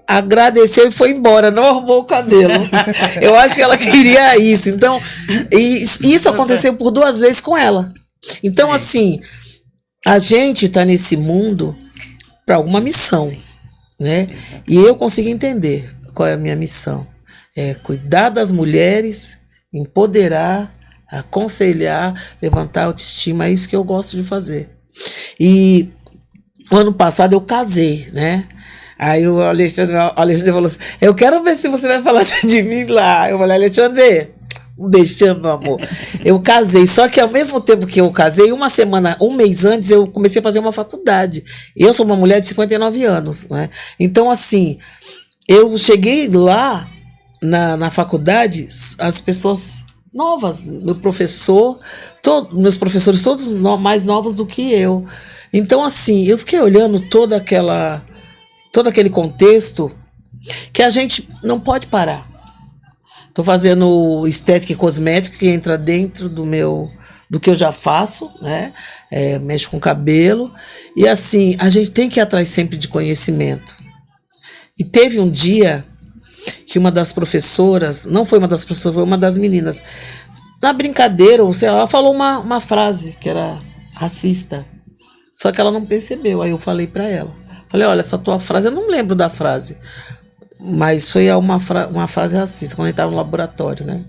agradeceu e foi embora, não arrumou o cabelo. Eu acho que ela queria isso. Então, isso aconteceu por 2 vezes com ela. Então, assim, a gente está nesse mundo para alguma missão, né? E eu consegui entender qual é a minha missão. É cuidar das mulheres, empoderar, aconselhar, levantar a autoestima. É isso que eu gosto de fazer. E o ano passado eu casei, né? Aí o Alexandre falou assim, eu quero ver se você vai falar de mim lá. Eu falei, Alexandre, um beijão, meu amor. Eu casei, só que ao mesmo tempo que eu casei, um mês antes, eu comecei a fazer uma faculdade. Eu sou uma mulher de 59 anos, né? Então, assim, eu cheguei lá na faculdade, as pessoas novas, meus professores todos mais novos do que eu. Então, assim, eu fiquei olhando todo aquele contexto que a gente não pode parar. Estou fazendo estética e cosmética que entra dentro do que eu já faço, né? Mexo com cabelo. E assim, a gente tem que ir atrás sempre de conhecimento. E teve um dia que uma das professoras, não foi uma das professoras, foi uma das meninas, na brincadeira, ou sei lá, ela falou uma frase que era racista, só que ela não percebeu. Aí eu falei para ela, falei, olha, essa tua frase, eu não lembro da frase, mas foi uma frase racista, quando a gente estava no laboratório, né?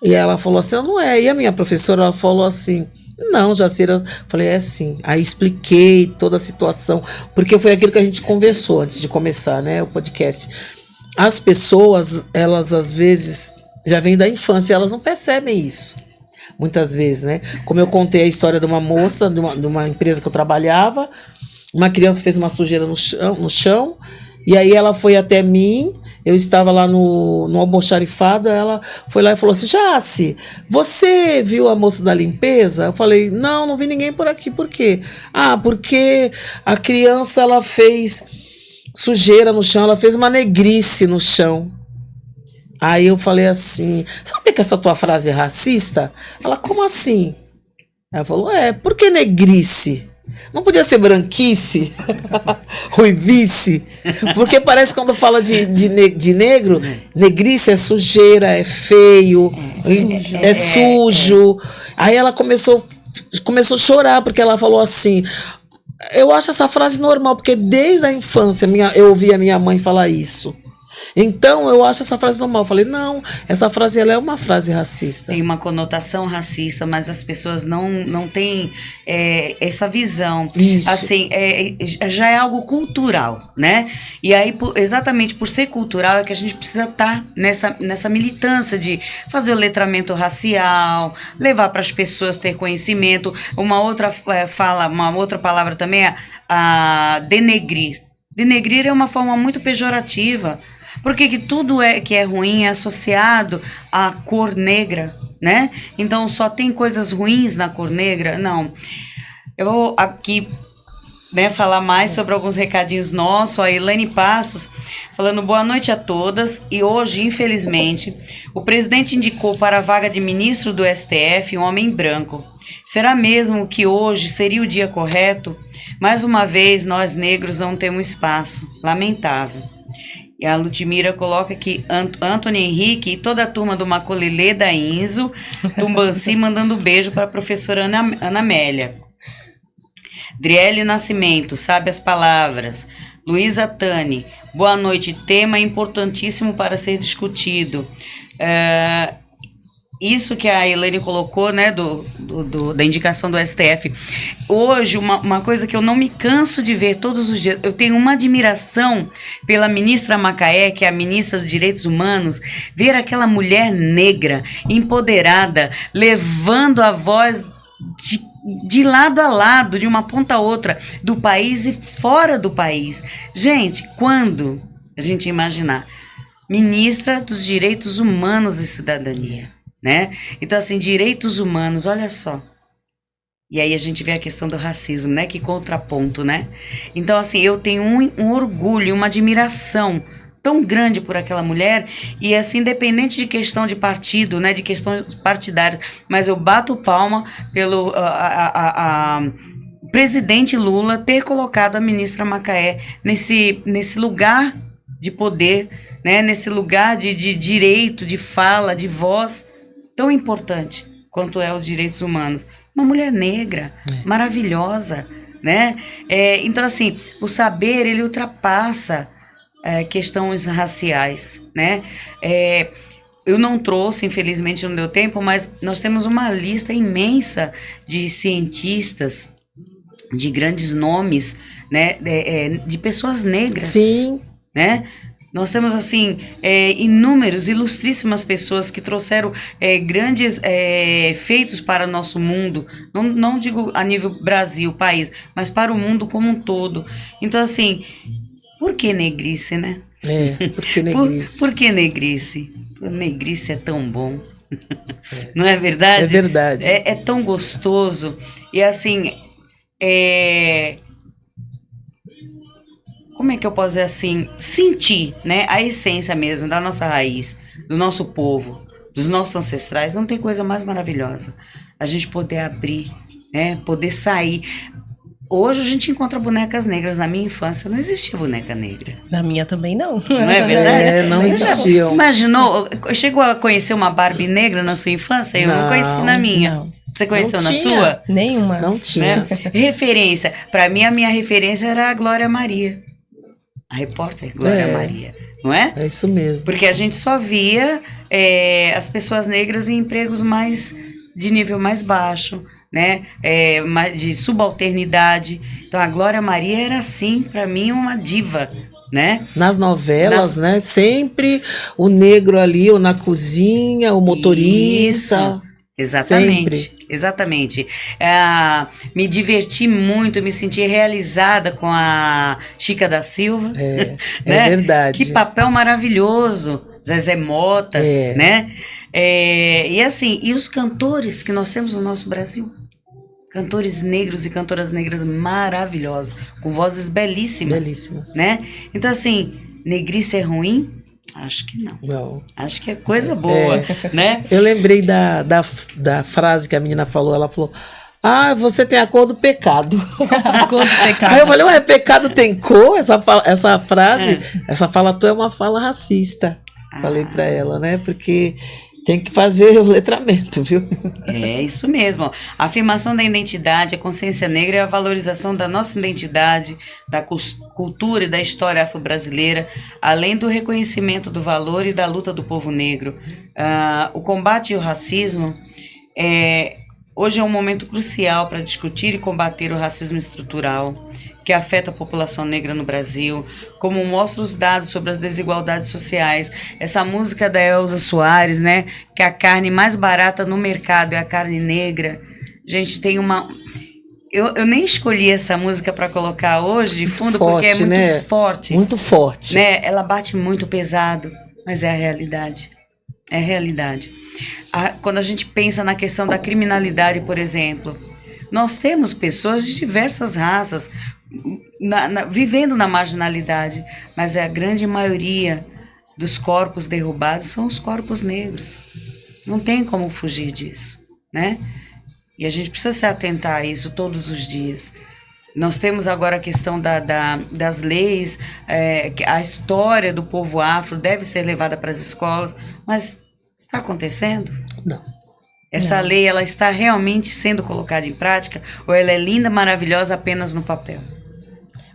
E ela falou assim, não é. E a minha professora, ela falou assim, não, Jacira. Falei, é sim. Aí expliquei toda a situação, porque foi aquilo que a gente conversou antes de começar, né, o podcast. As pessoas, elas às vezes já vêm da infância, elas não percebem isso. Muitas vezes, né? Como eu contei a história de uma moça, de uma empresa que eu trabalhava, uma criança fez uma sujeira no chão, e aí ela foi até mim, eu estava lá no almoxarifado, ela foi lá e falou assim, Jace, você viu a moça da limpeza? Eu falei, não vi ninguém por aqui, por quê? Ah, porque a criança, ela fez sujeira no chão, ela fez uma negrice no chão. Aí eu falei assim, sabe que essa tua frase é racista? Ela, como assim? Ela falou, por que negrice? Não podia ser branquice? Ruivice? Porque parece que quando fala de negro, negrice é sujeira, é feio, é sujo. Aí ela começou a chorar, porque ela falou assim, eu acho essa frase normal, porque desde a infância eu ouvi a minha mãe falar isso. Então, eu acho essa frase normal. Eu falei, não, essa frase ela é uma frase racista. Tem uma conotação racista, mas as pessoas não têm essa visão. Isso. Assim, já é algo cultural, né? E aí, exatamente por ser cultural, é que a gente precisa estar nessa militância de fazer o letramento racial, levar para as pessoas ter conhecimento. Uma outra palavra também é a denegrir. Denegrir é uma forma muito pejorativa. Porque que tudo que é ruim é associado à cor negra, né? Então, só tem coisas ruins na cor negra? Não. Eu vou aqui, né, falar mais sobre alguns recadinhos nossos. A Elaine Passos falando boa noite a todas. E hoje, infelizmente, o presidente indicou para a vaga de ministro do STF um homem branco. Será mesmo que hoje seria o dia correto? Mais uma vez, nós negros não temos espaço. Lamentável. E a Ludmira coloca que Antônio Henrique e toda a turma do Macolelê da Inzo, Tumbanci, mandando beijo para a professora Ana Amélia. Driele Nascimento, sabe as palavras. Luísa Tani, boa noite, tema importantíssimo para ser discutido. Isso que a Elaine colocou, né, da indicação do STF. Hoje, uma coisa que eu não me canso de ver todos os dias, eu tenho uma admiração pela ministra Macaé, que é a ministra dos Direitos Humanos, ver aquela mulher negra, empoderada, levando a voz de lado a lado, de uma ponta a outra, do país e fora do país. Gente, quando a gente imaginar ministra dos Direitos Humanos e Cidadania, né? Então, assim, direitos humanos, olha só. E aí a gente vê a questão do racismo, né? Que contraponto, né? Então, assim, eu tenho um orgulho, uma admiração tão grande por aquela mulher, e assim, independente de questão de partido, né? De questões partidárias, mas eu bato palma pelo presidente Lula ter colocado a ministra Macaé nesse lugar de poder, né? Nesse lugar de direito, de fala, de voz, tão importante quanto é os direitos humanos. Uma mulher negra, maravilhosa, né? Então, assim, o saber, ele ultrapassa questões raciais, né? Eu não trouxe, infelizmente não deu tempo, mas nós temos uma lista imensa de cientistas, de grandes nomes, né? De pessoas negras. Sim. Né? Nós temos, assim, inúmeros, ilustríssimas pessoas que trouxeram grandes feitos para o nosso mundo, não digo a nível Brasil, país, mas para o mundo como um todo. Então, assim, por que negrice, né? Por que negrice? Por que negrice? Negrice é tão bom. Não é verdade? É verdade. É tão gostoso. E, assim, como é que eu posso dizer assim, sentir, né, a essência mesmo da nossa raiz, do nosso povo, dos nossos ancestrais. Não tem coisa mais maravilhosa. A gente poder abrir, né, poder sair. Hoje a gente encontra bonecas negras. Na minha infância não existia boneca negra. Na minha também não. Não é verdade? Não existiam. Imaginou? Chegou a conhecer uma Barbie negra na sua infância? Eu não conheci na minha. Não. Você conheceu Não na tinha. sua? Nenhuma. Não tinha. Né? Referência. Para mim, a minha referência era a Glória Maria. A repórter Glória Maria. Não é? É isso mesmo. Porque a gente só via as pessoas negras em empregos de nível mais baixo, né? De subalternidade. Então, a Glória Maria era, assim, para mim, uma diva, né? Nas novelas, né? Sempre o negro ali, ou na cozinha, o motorista. Isso. Exatamente, Sempre. Exatamente. Me diverti muito, me senti realizada com a Chica da Silva. É né? verdade. Que papel maravilhoso, Zezé Mota, né? E assim, e os cantores que nós temos no nosso Brasil? Cantores negros e cantoras negras maravilhosos, com vozes belíssimas. Belíssimas. Né? Então assim, negrice é ruim? Acho que não. Não. Acho que é coisa boa, né? Eu lembrei da frase que a menina falou. Ela falou: você tem a cor do pecado. A cor do pecado. Aí eu falei: ué, pecado tem cor? Essa frase, essa fala tua é uma fala racista. Falei pra ela, né? Porque tem que fazer o letramento, viu? É isso mesmo. A afirmação da identidade, a consciência negra é a valorização da nossa identidade, da cultura e da história afro-brasileira, além do reconhecimento do valor e da luta do povo negro. O combate ao racismo hoje é um momento crucial para discutir e combater o racismo estrutural que afeta a população negra no Brasil, como mostram os dados sobre as desigualdades sociais. Essa música da Elza Soares, né, que a carne mais barata no mercado é a carne negra. Gente, tem uma... Eu nem escolhi essa música para colocar hoje de fundo, forte, porque é muito, né? Forte. Muito forte. Né? Ela bate muito pesado, mas é a realidade. É a realidade. Quando a gente pensa na questão da criminalidade, por exemplo, nós temos pessoas de diversas raças vivendo na marginalidade, mas a grande maioria dos corpos derrubados são os corpos negros. Não tem como fugir disso, né? E a gente precisa se atentar a isso todos os dias. Nós temos agora a questão das leis, a história do povo afro deve ser levada para as escolas, mas está acontecendo? Não. Essa lei, ela está realmente sendo colocada em prática ou ela é linda, maravilhosa apenas no papel?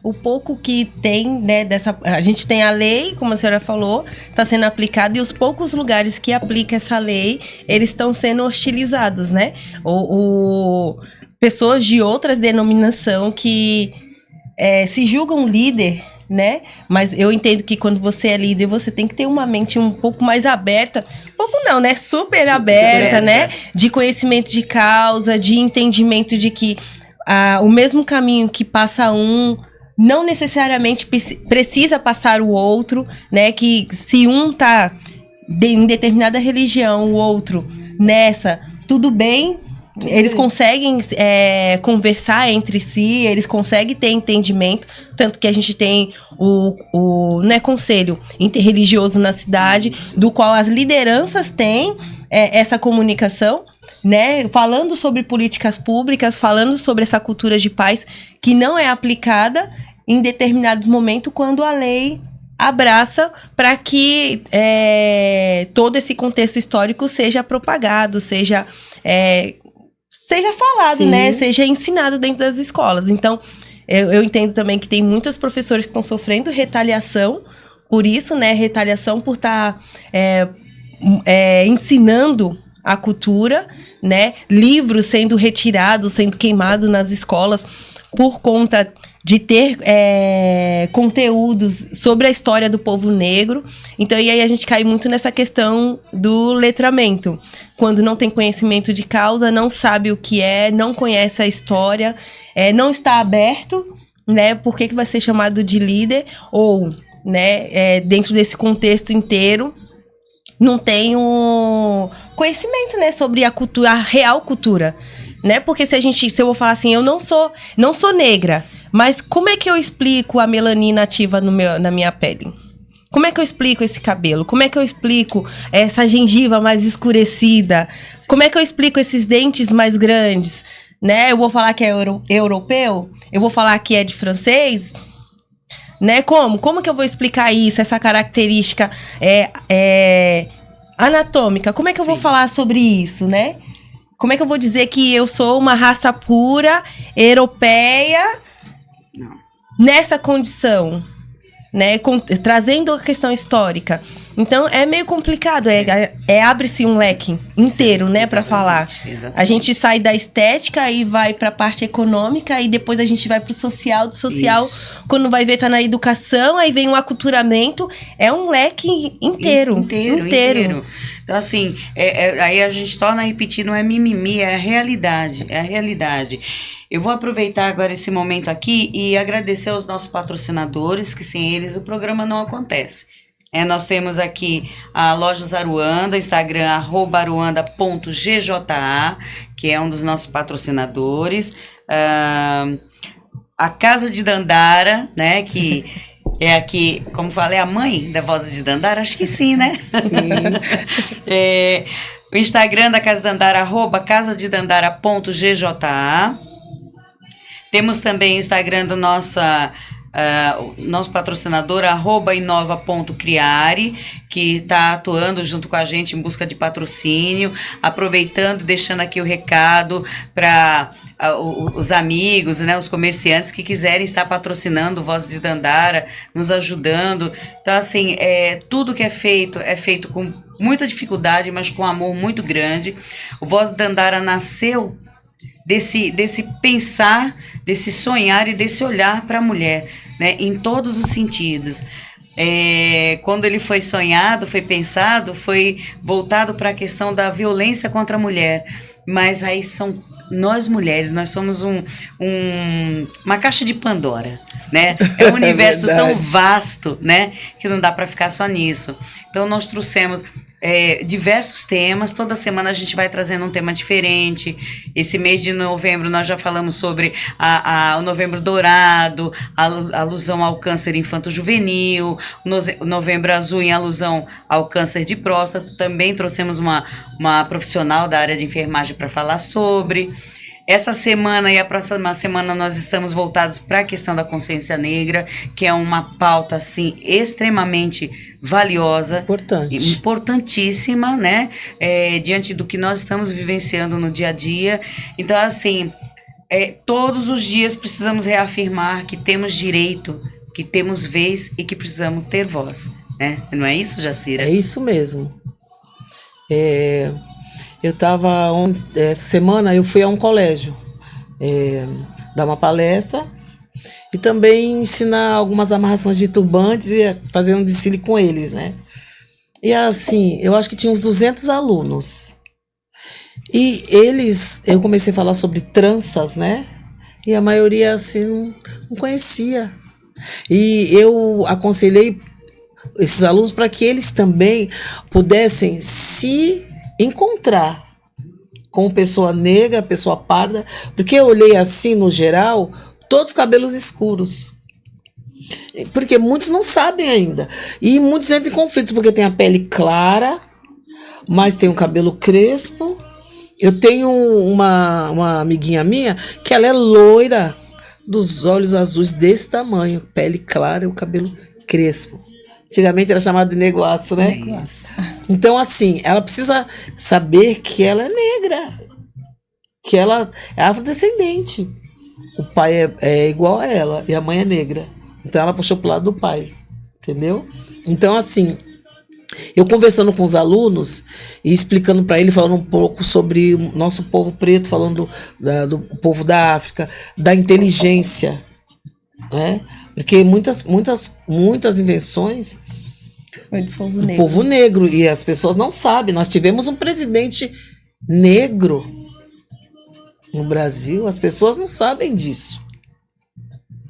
O pouco que tem, né, a gente tem a lei, como a senhora falou, está sendo aplicada, e os poucos lugares que aplica essa lei, eles estão sendo hostilizados, né? Pessoas de outras denominações que se julgam líder, né? Mas eu entendo que quando você é líder, você tem que ter uma mente um pouco mais aberta, pouco não, né? Super aberta, né? De conhecimento de causa, de entendimento de que o mesmo caminho que passa não necessariamente precisa passar o outro, né? Que se um tá em determinada religião, o outro nessa, tudo bem. Eles conseguem conversar entre si, eles conseguem ter entendimento, tanto que a gente tem o conselho interreligioso na cidade, do qual as lideranças têm essa comunicação, né, falando sobre políticas públicas, falando sobre essa cultura de paz que não é aplicada em determinados momentos quando a lei abraça para que todo esse contexto histórico seja propagado, seja falado, sim, né? Seja ensinado dentro das escolas. Então, eu entendo também que tem muitos professores que estão sofrendo retaliação por isso, né? Retaliação por estar ensinando a cultura, né? Livros sendo retirados, sendo queimados nas escolas por conta de ter conteúdos sobre a história do povo negro. Então, e aí a gente cai muito nessa questão do letramento. Quando não tem conhecimento de causa, não sabe o que não conhece a história, não está aberto, né? Por que vai ser chamado de líder? Ou, né, dentro desse contexto inteiro, não tem o conhecimento, né, sobre a cultura, a real cultura, né? Porque se eu vou falar assim, eu não sou negra, mas como é que eu explico a melanina ativa na minha pele? Como é que eu explico esse cabelo? Como é que eu explico essa gengiva mais escurecida? Como é que eu explico esses dentes mais grandes? né? Eu vou falar que é europeu? Eu vou falar que é de francês? Né? Como que eu vou explicar isso, essa característica anatômica? Como é que eu vou falar sobre isso, né? Como é que eu vou dizer que eu sou uma raça pura, europeia, nessa condição? Né, trazendo a questão histórica. Então é meio complicado, abre-se um leque inteiro, né, para falar. Exatamente. A gente sai da estética e vai para a parte econômica e depois a gente vai para o social, do social, isso. Quando vai ver tá na educação, aí vem o aculturamento, é um leque inteiro. Então assim, aí a gente torna a repetir, não é mimimi, é a realidade, Eu vou aproveitar agora esse momento aqui e agradecer aos nossos patrocinadores, que sem eles o programa não acontece. Nós temos aqui a Lojas Aruanda, Instagram @aruanda.gja, que é um dos nossos patrocinadores. A Casa de Dandara, né, que é aqui, como falei, a mãe da Voz de Dandara? Acho que sim, né? Sim. O Instagram da Casa de Dandara, @casadedandara.gja. Temos também o Instagram do nosso patrocinador, @inova.criare, que está atuando junto com a gente em busca de patrocínio, aproveitando, deixando aqui o recado para os amigos, né, os comerciantes que quiserem estar patrocinando o Voz de Dandara, nos ajudando. Então, assim, tudo que é feito com muita dificuldade, mas com amor muito grande. O Voz de Dandara nasceu desse pensar, desse sonhar e desse olhar para a mulher, né, em todos os sentidos. Quando ele foi sonhado, foi pensado, foi voltado para a questão da violência contra a mulher. Mas aí nós mulheres, nós somos uma caixa de Pandora, né? É um universo tão vasto, né, que não dá para ficar só nisso. Então nós trouxemos diversos temas, toda semana a gente vai trazendo um tema diferente. Esse mês de novembro nós já falamos sobre o Novembro Dourado, a alusão ao câncer infanto-juvenil, o Novembro Azul em alusão ao câncer de próstata. Também trouxemos uma profissional da área de enfermagem para falar sobre. Essa semana e a próxima semana nós estamos voltados para a questão da consciência negra, que é uma pauta, assim, extremamente valiosa. Importantíssima, né? Diante do que nós estamos vivenciando no dia a dia. Então, assim, todos os dias precisamos reafirmar que temos direito, que temos vez e que precisamos ter voz, né? Não é isso, Jacira? É isso mesmo. Eu estava, essa semana eu fui a um colégio dar uma palestra e também ensinar algumas amarrações de turbantes e fazer um desfile com eles, né? E assim, eu acho que tinha uns 200 alunos. E eu comecei a falar sobre tranças, né? E a maioria, assim, não conhecia. E eu aconselhei esses alunos para que eles também pudessem se encontrar como pessoa negra, pessoa parda, porque eu olhei assim, no geral, todos cabelos escuros. Porque muitos não sabem ainda. E muitos entram em conflitos, porque tem a pele clara, mas tem o cabelo crespo. Eu tenho uma amiguinha minha, que ela é loira, dos olhos azuis desse tamanho, pele clara e o cabelo crespo. Antigamente era chamado de neguaço, né? Neguaço. Então, assim, ela precisa saber que ela é negra, que ela é afrodescendente. O pai é igual a ela e a mãe é negra. Então, ela puxou pro lado do pai, entendeu? Então, assim, eu conversando com os alunos e explicando para eles, falando um pouco sobre o nosso povo preto, falando do povo da África, da inteligência, né? Porque muitas invenções do povo negro, e as pessoas não sabem. Nós tivemos um presidente negro no Brasil, as pessoas não sabem disso,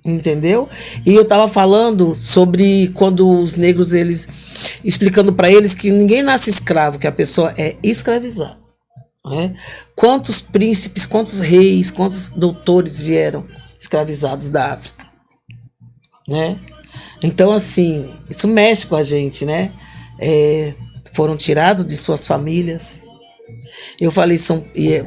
entendeu? E eu estava falando sobre quando os negros, eles explicando para eles que ninguém nasce escravo, que a pessoa é escravizada, né? Quantos príncipes, quantos reis, quantos doutores vieram escravizados da África, né? Então, assim, isso mexe com a gente, né? Foram tirados de suas famílias, Eu falei, são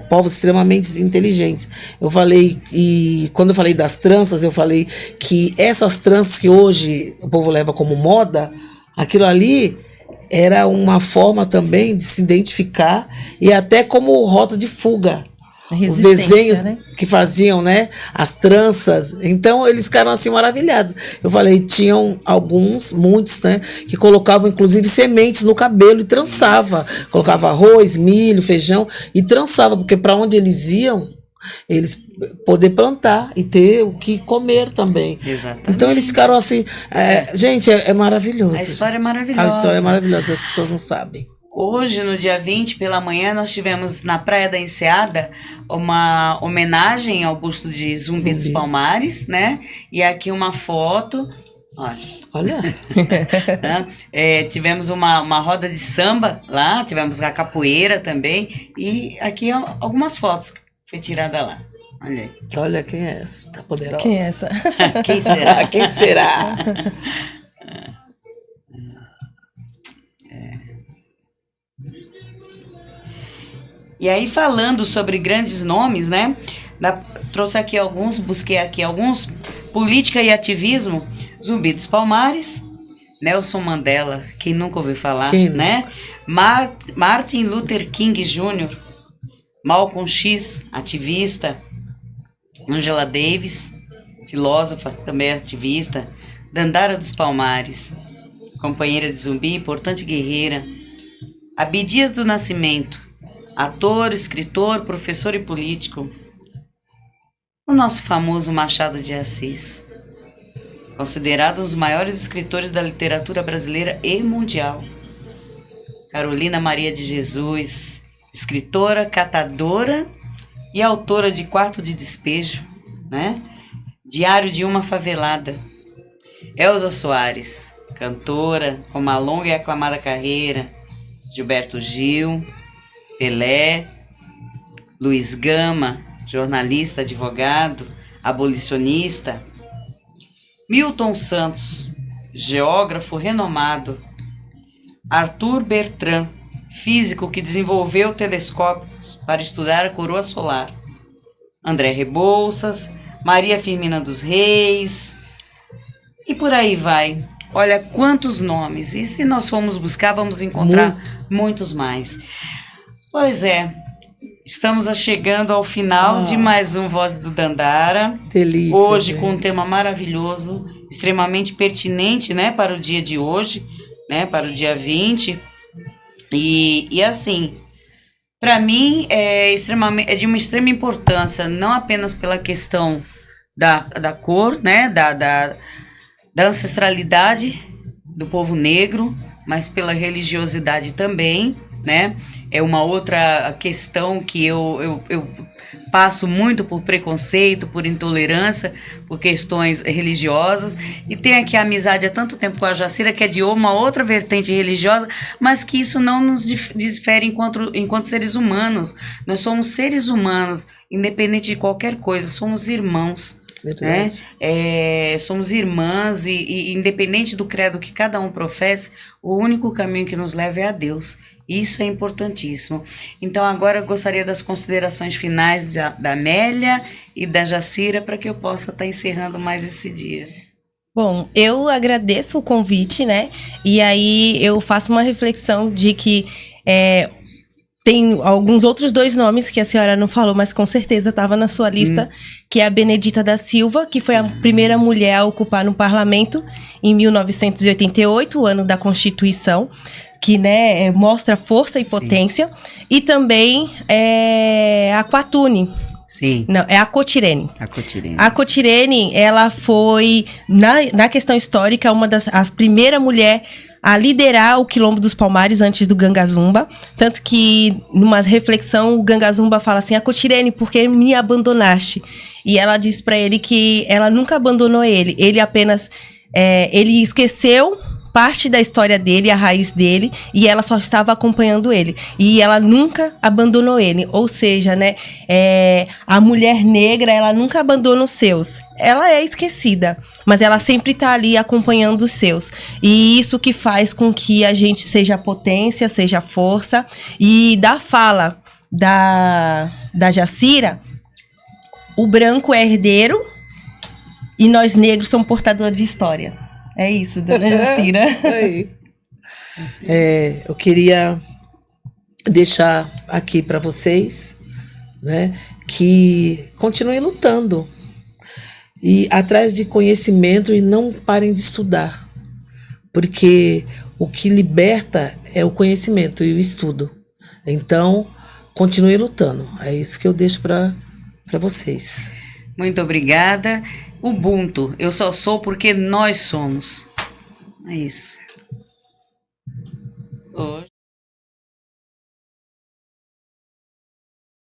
povos extremamente inteligentes. Eu falei, e quando eu falei das tranças, eu falei que essas tranças que hoje o povo leva como moda, aquilo ali era uma forma também de se identificar e até como rota de fuga. Os desenhos, né, que faziam, né, as tranças. Então eles ficaram assim maravilhados. Eu falei, tinham muitos, né, que colocavam inclusive sementes no cabelo e trançava. Colocava arroz, milho, feijão e trançava, porque para onde eles iam, eles poder plantar e ter o que comer também. Exatamente. Então eles ficaram assim, gente, é maravilhoso. A história é maravilhosa. A história é maravilhosa, as pessoas não sabem. Hoje, no dia 20, pela manhã, nós tivemos na Praia da Enseada uma homenagem ao busto de Zumbi dos Palmares, né? E aqui uma foto. Olha. Tivemos uma roda de samba lá, tivemos a capoeira também. E aqui algumas fotos que foi tirada lá. Olha aí. Olha quem é essa, tá poderosa. Quem é essa? Quem será? Quem será? E aí, falando sobre grandes nomes, né? Trouxe aqui alguns, busquei aqui alguns. Política e ativismo, Zumbi dos Palmares, Nelson Mandela, quem nunca ouviu falar, né? Martin Luther King Jr., Malcolm X, ativista, Angela Davis, filósofa, também ativista, Dandara dos Palmares, companheira de Zumbi, importante guerreira, Abdias do Nascimento, ator, escritor, professor e político. O nosso famoso Machado de Assis, considerado um dos maiores escritores da literatura brasileira e mundial. Carolina Maria de Jesus, escritora, catadora e autora de Quarto de Despejo, né? Diário de uma Favelada. Elza Soares, cantora com uma longa e aclamada carreira. Gilberto Gil, Pelé, Luiz Gama, jornalista, advogado, abolicionista, Milton Santos, geógrafo renomado, Arthur Bertrand, físico que desenvolveu telescópios para estudar a coroa solar, André Rebouças, Maria Firmina dos Reis, e por aí vai. Olha quantos nomes, e se nós formos buscar, vamos encontrar muitos mais. Pois é, estamos chegando ao final de mais um Voz do Dandara. Delícia. Hoje gente, com um tema maravilhoso, extremamente pertinente, né, para o dia de hoje, né, para o dia 20. E assim, para mim é de uma extrema importância, não apenas pela questão da cor, né, da ancestralidade do povo negro, mas pela religiosidade também, né? É uma outra questão que eu passo muito por preconceito, por intolerância, por questões religiosas. E tenho aqui a amizade há tanto tempo com a Jacira, que é de uma outra vertente religiosa, mas que isso não nos difere enquanto seres humanos. Nós somos seres humanos, independente de qualquer coisa, somos irmãos. Né? Somos irmãs e independente do credo que cada um professe, o único caminho que nos leva é a Deus. Isso é importantíssimo. Então agora eu gostaria das considerações finais da Amélia e da Jacira para que eu possa estar encerrando mais esse dia. Bom, eu agradeço o convite, né? E aí eu faço uma reflexão de que tem alguns outros 2 nomes que a senhora não falou, mas com certeza estava na sua lista, que é a Benedita da Silva, que foi a primeira mulher a ocupar no parlamento em 1988, o ano da Constituição, que, né, mostra força e potência. E também a Quatune. Sim. Não, é a Cotirene. A Cotirene, ela foi, na questão histórica, as primeira mulher a liderar o Quilombo dos Palmares antes do Ganga Zumba. Tanto que, numa reflexão, o Ganga Zumba fala assim: a Cotirene, por que me abandonaste? E ela diz pra ele que ela nunca abandonou ele. Ele apenas, ele esqueceu parte da história dele, a raiz dele, e ela só estava acompanhando ele. E ela nunca abandonou ele. Ou seja, né, a mulher negra, ela nunca abandona os seus. Ela é esquecida, mas ela sempre está ali acompanhando os seus. E isso que faz com que a gente seja potência, seja força, e dá fala da Jacira, o branco é herdeiro e nós negros somos portadores de história. É isso, dona Jacira. Aí. Eu queria deixar aqui para vocês, né, que continuem lutando e atrás de conhecimento e não parem de estudar, porque o que liberta é o conhecimento e o estudo. Então, continue lutando. É isso que eu deixo para vocês. Muito obrigada. Ubuntu, eu só sou porque nós somos. É isso. Hoje.